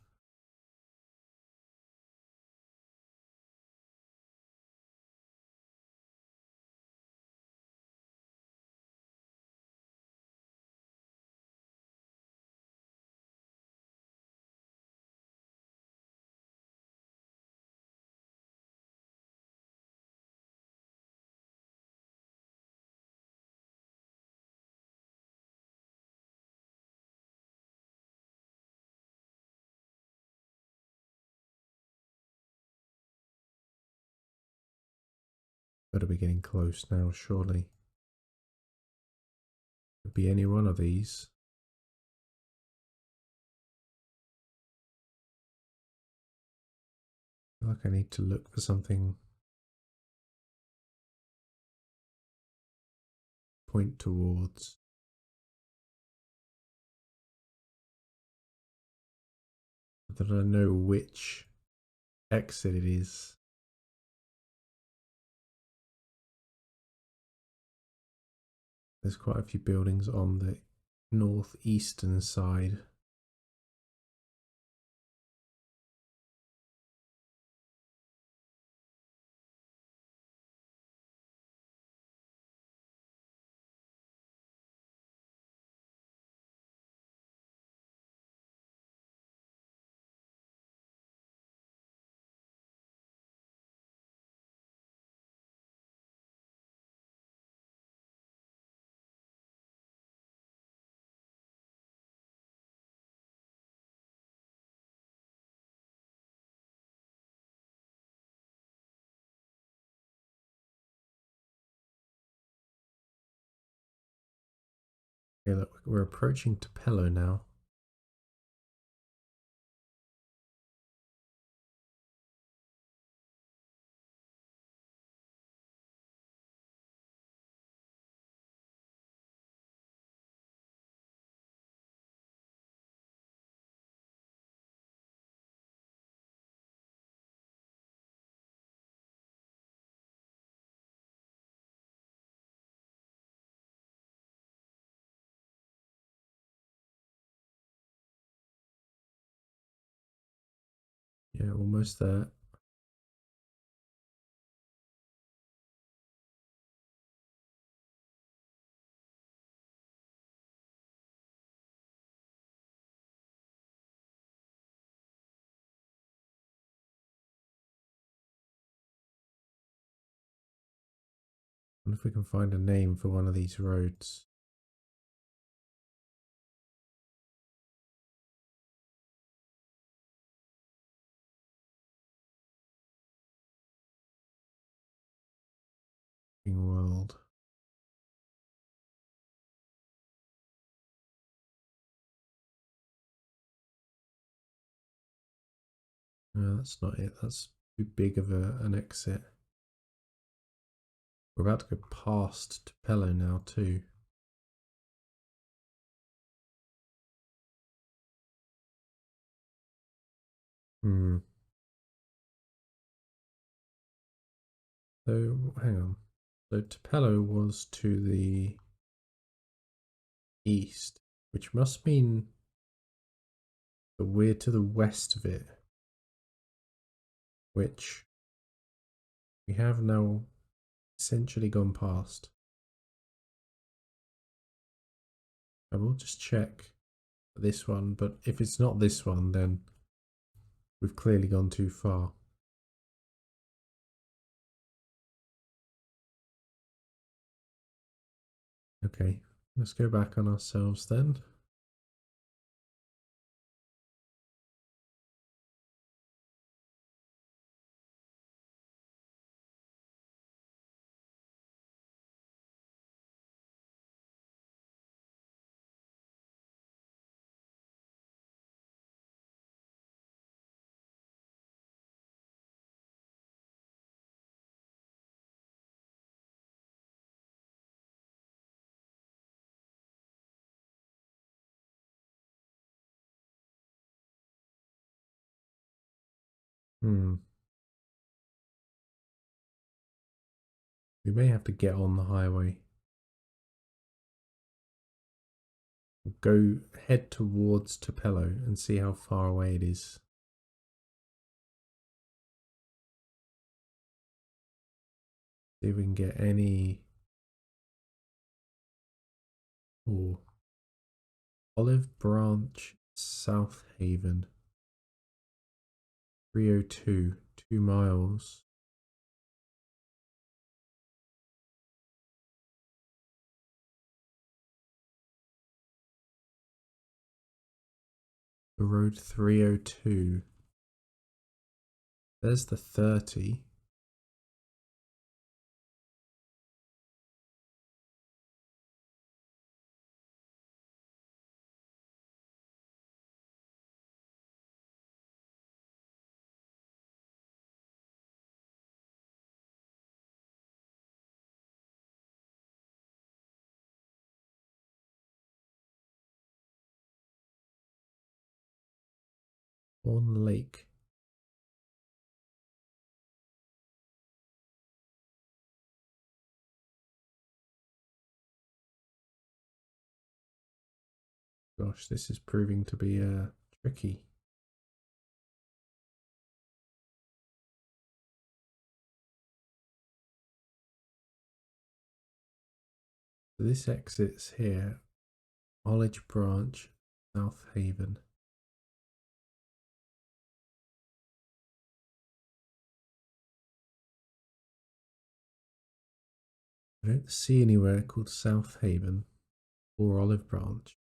Better be getting close now, surely. Could be any one of these. I feel like I need to look for something. Point towards. That I know which exit it is. There's quite a few buildings on the northeastern side. Okay, look, we're approaching Tupelo now. Yeah, almost there. Wonder if we can find a name for one of these roads. World. No, that's not it. That's too big of an exit. We're about to go past Tupelo now too. So hang on. So Tupelo was to the east, which must mean that we're to the west of it, which we have now essentially gone past. I will just check this one, but if it's not this one, then we've clearly gone too far. Okay, let's go back on ourselves then. We may have to get on the highway. We'll go head towards Tupelo and see how far away it is. See if we can get any. Or Olive Branch, South Haven. 302, 2 miles. The road 302. There's the 30. Horn Lake. Gosh, this is proving to be tricky. So this exits here. College Branch, South Haven. I don't see anywhere called South Haven or Olive Branch.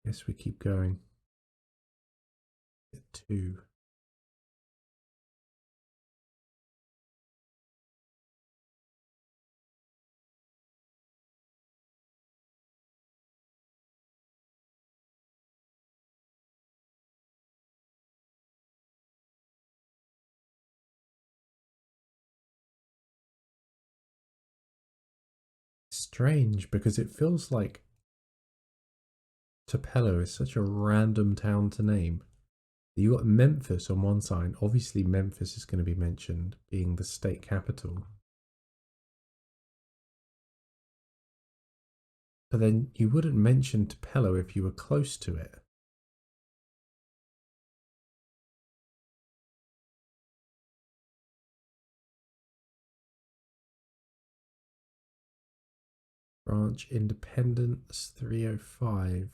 Guess we keep going. At 2. Strange, because it feels like Tupelo is such a random town to name. You got Memphis on one side. Obviously, Memphis is going to be mentioned, being the state capital. But then you wouldn't mention Tupelo if you were close to it. Branch Independence 305.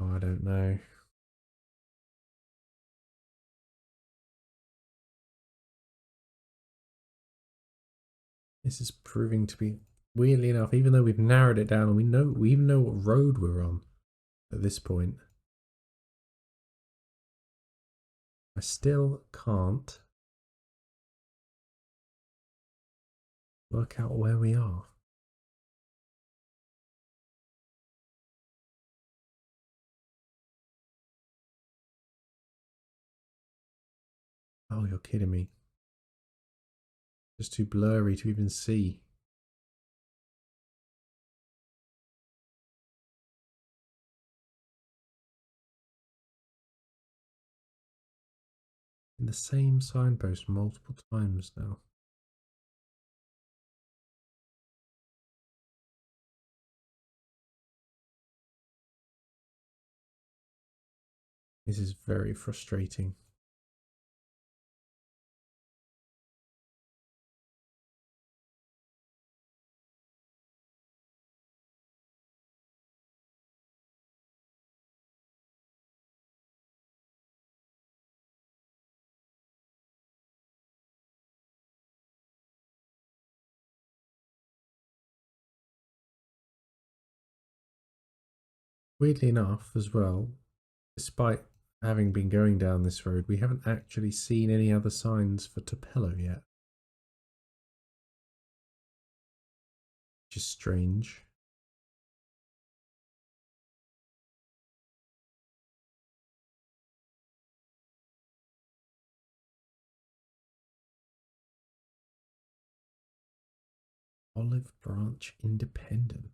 Oh, I don't know. This is proving to be, weirdly enough, even though we've narrowed it down and we even know what road we're on at this point, I still can't work out where we are. Oh, you're kidding me. Just too blurry to even see. In the same signpost multiple times now. This is very frustrating. Weirdly enough, as well, despite having been going down this road, we haven't actually seen any other signs for Tupelo yet. Which is strange. Olive Branch Independent.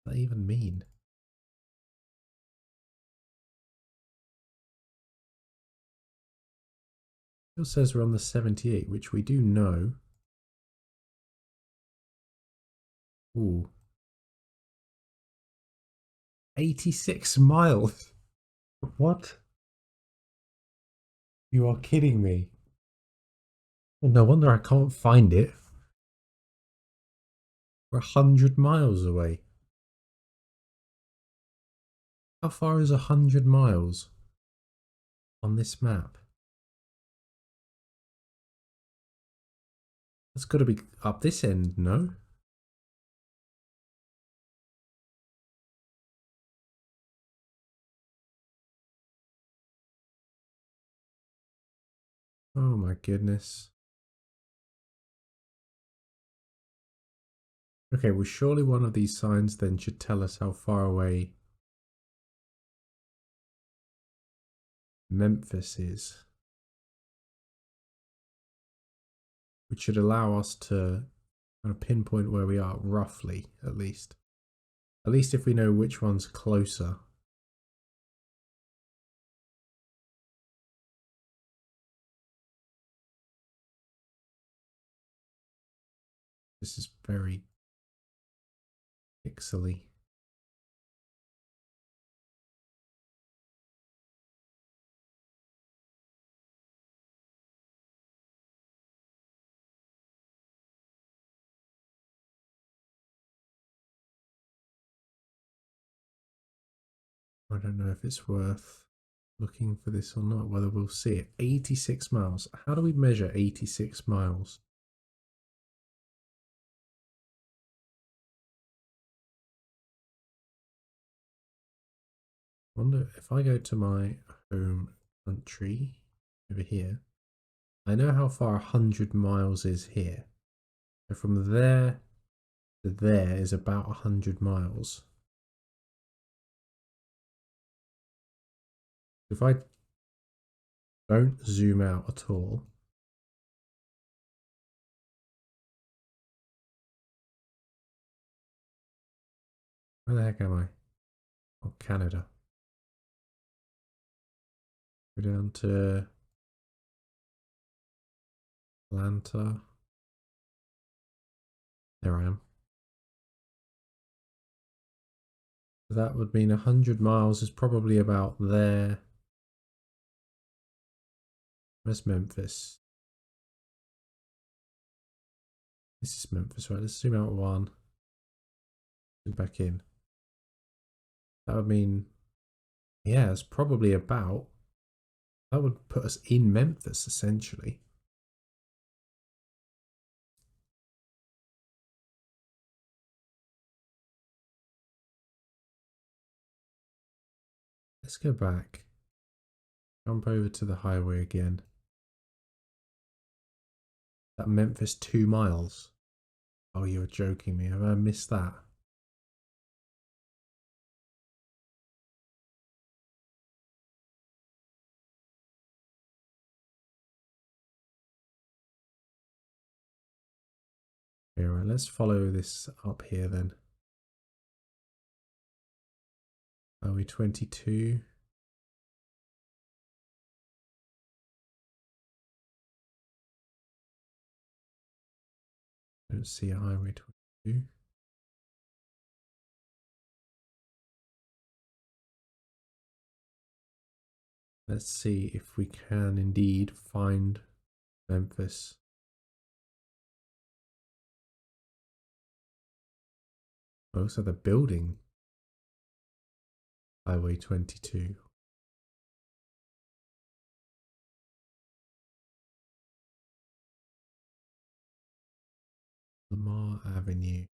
What does that even mean? It still says we're on the 78, which we do know. Ooh. 86 miles. What? You are kidding me. Well, no wonder I can't find it. We're 100 miles away. How far is 100 miles on this map? That's got to be up this end, no? Oh my goodness. Okay, well, surely one of these signs then should tell us how far away Memphis is. which should allow us to kind of pinpoint where we are roughly, at least. At least if we know which one's closer. This is very pixely. I don't know if it's worth looking for this or not, whether we'll see it. 86 miles. How do we measure 86 miles? I wonder if I go to my home country over here, I know how far 100 miles is here. So from there to there is about 100 miles. If I don't zoom out at all, where the heck am I? Oh, Canada. Go down to Atlanta. There I am. That would mean 100 miles is probably about there. Where's Memphis? This is Memphis, right? Let's zoom out one. Zoom back in. That would mean, yeah, it's probably about, that would put us in Memphis, essentially. Let's go back. Jump over to the highway again. That Memphis 2 miles. Oh, you're joking me. Have I missed that? Okay, right, let's follow this up here then. Are we 22? Don't see a highway 22. Let's see if we can indeed find Memphis. Oh, looks like the building. Highway 22. Lamar Avenue.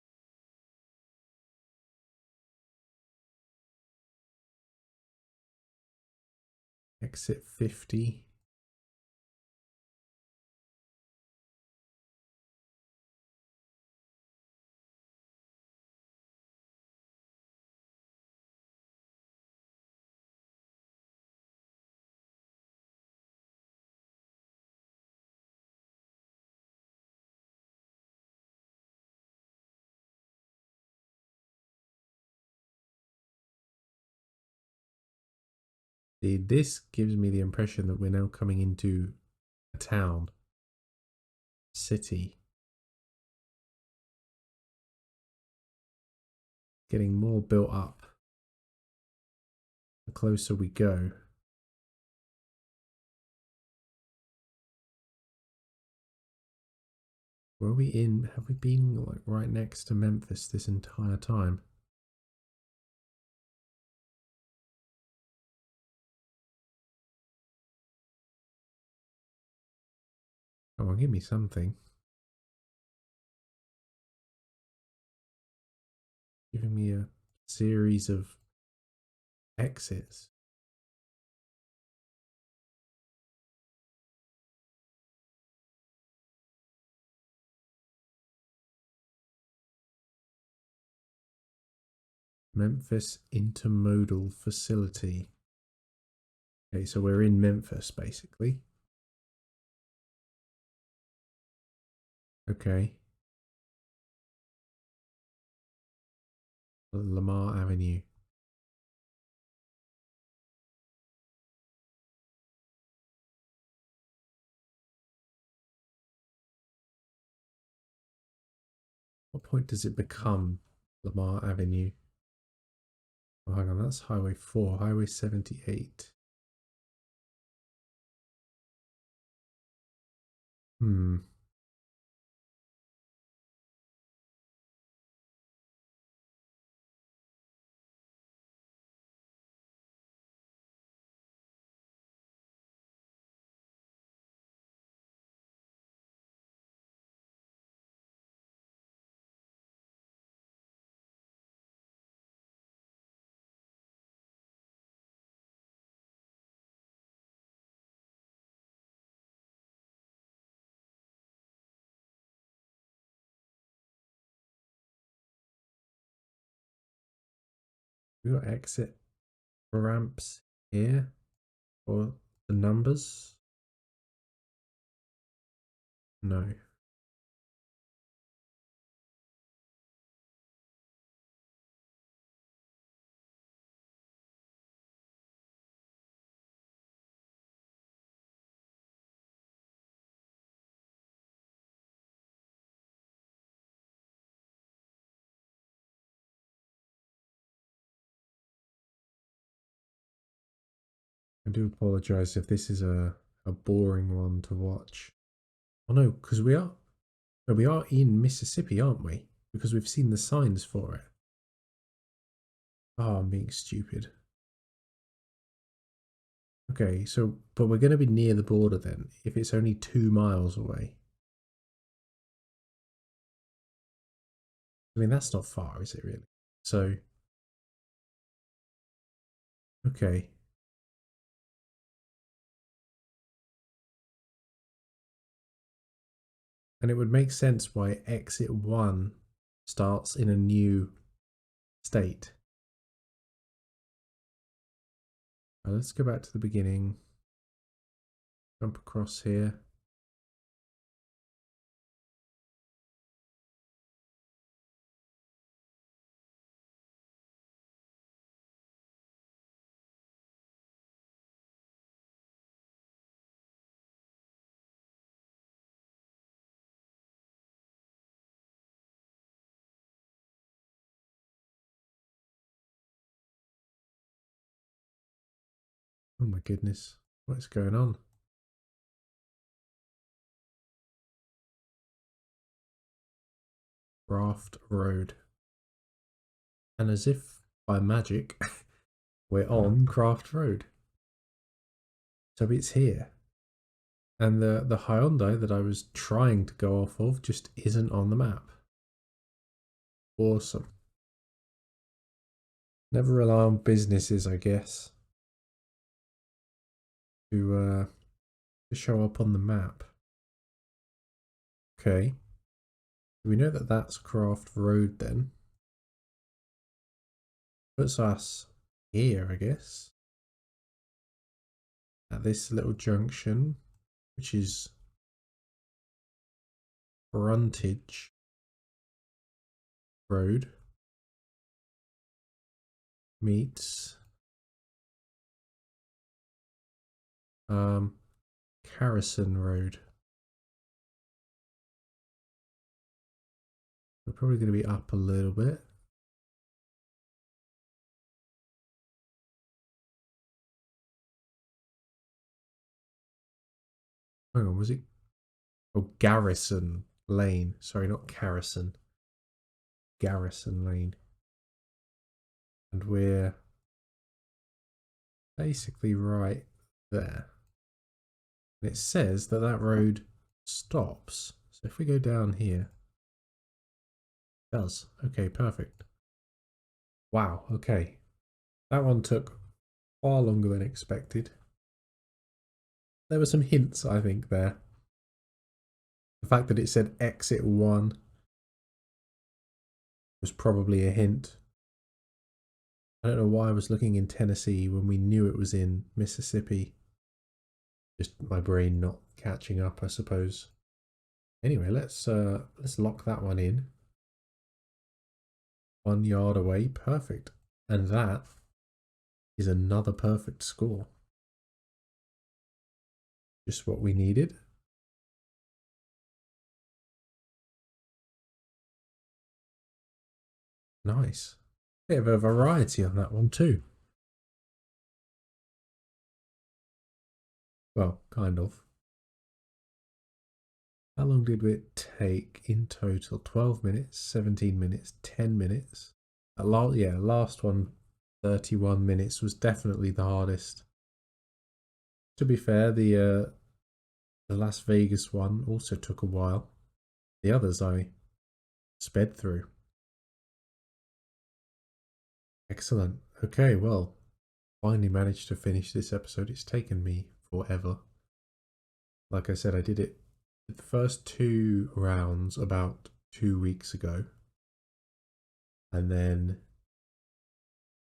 Exit 50. This gives me the impression that we're now coming into a town, city. Getting more built up the closer we go. Were we in? Have we been like right next to Memphis this entire time? Come on, give me something. Giving me a series of exits. Memphis Intermodal Facility. Okay, so we're in Memphis basically. Okay. Lamar Avenue. What point does it become Lamar Avenue? Oh, hang on, that's Highway 4, Highway 78. Hmm. We got exit ramps here or the numbers? No. I do apologize if this is a boring one to watch. Oh no, because we are in Mississippi, aren't we? Because we've seen the signs for it. Oh, I'm being stupid. Okay, so, but we're going to be near the border then, if it's only 2 miles away. I mean, that's not far, is it really? So, okay. And it would make sense why exit 1 starts in a new state. Now let's go back to the beginning. Jump across here. Oh my goodness, what's going on? Raft Road. And as if by magic, we're on Craft Road. So it's here. And the Hyundai that I was trying to go off of just isn't on the map. Awesome. Never rely on businesses, I guess, to show up on the map. Okay. We know that that's Craft Road then. Puts us here, I guess. At this little junction, which is Frontage Road meets Harrison Road. We're probably going to be up a little bit. Hang on, was it? Oh, Garrison Lane. Sorry, not Carrison. Garrison Lane. And we're basically right there. And it says that that road stops. So if we go down here, it does. Okay, perfect. Wow, okay. That one took far longer than expected. There were some hints, I think, there. The fact that it said exit 1 was probably a hint. I don't know why I was looking in Tennessee when we knew it was in Mississippi. Just my brain not catching up, I suppose. Anyway, let's lock that one in. 1 yard away, perfect. And that is another perfect score. Just what we needed. Nice. Bit of a variety on that one too. Well, kind of. How long did it take in total? 12 minutes, 17 minutes, 10 minutes. Last one, 31 minutes was definitely the hardest. To be fair, the Las Vegas one also took a while. The others I sped through. Excellent. Okay, well, finally managed to finish this episode. It's taken me forever. Like I said, I did it the first 2 rounds about 2 weeks ago. And then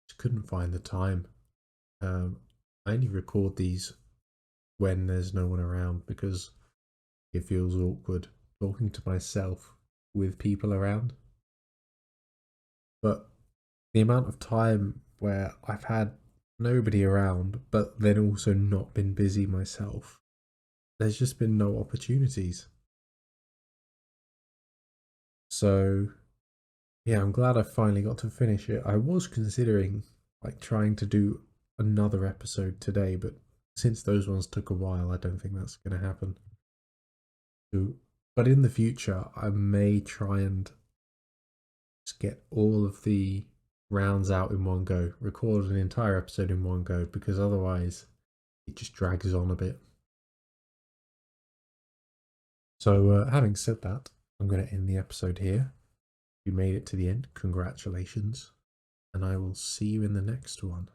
just couldn't find the time. I only record these when there's no one around because it feels awkward talking to myself with people around. But the amount of time where I've had nobody around, but then also not been busy myself, there's just been no opportunities. So yeah, I'm glad I finally got to finish it. I was considering like trying to do another episode today, but since those ones took a while, I don't think that's going to happen. But in the future, I may try and just get all of the rounds out in one go, record an entire episode in one go, because otherwise it just drags on a bit. So having said that, I'm going to end the episode here. If you made it to the end, congratulations, and I will see you in the next one.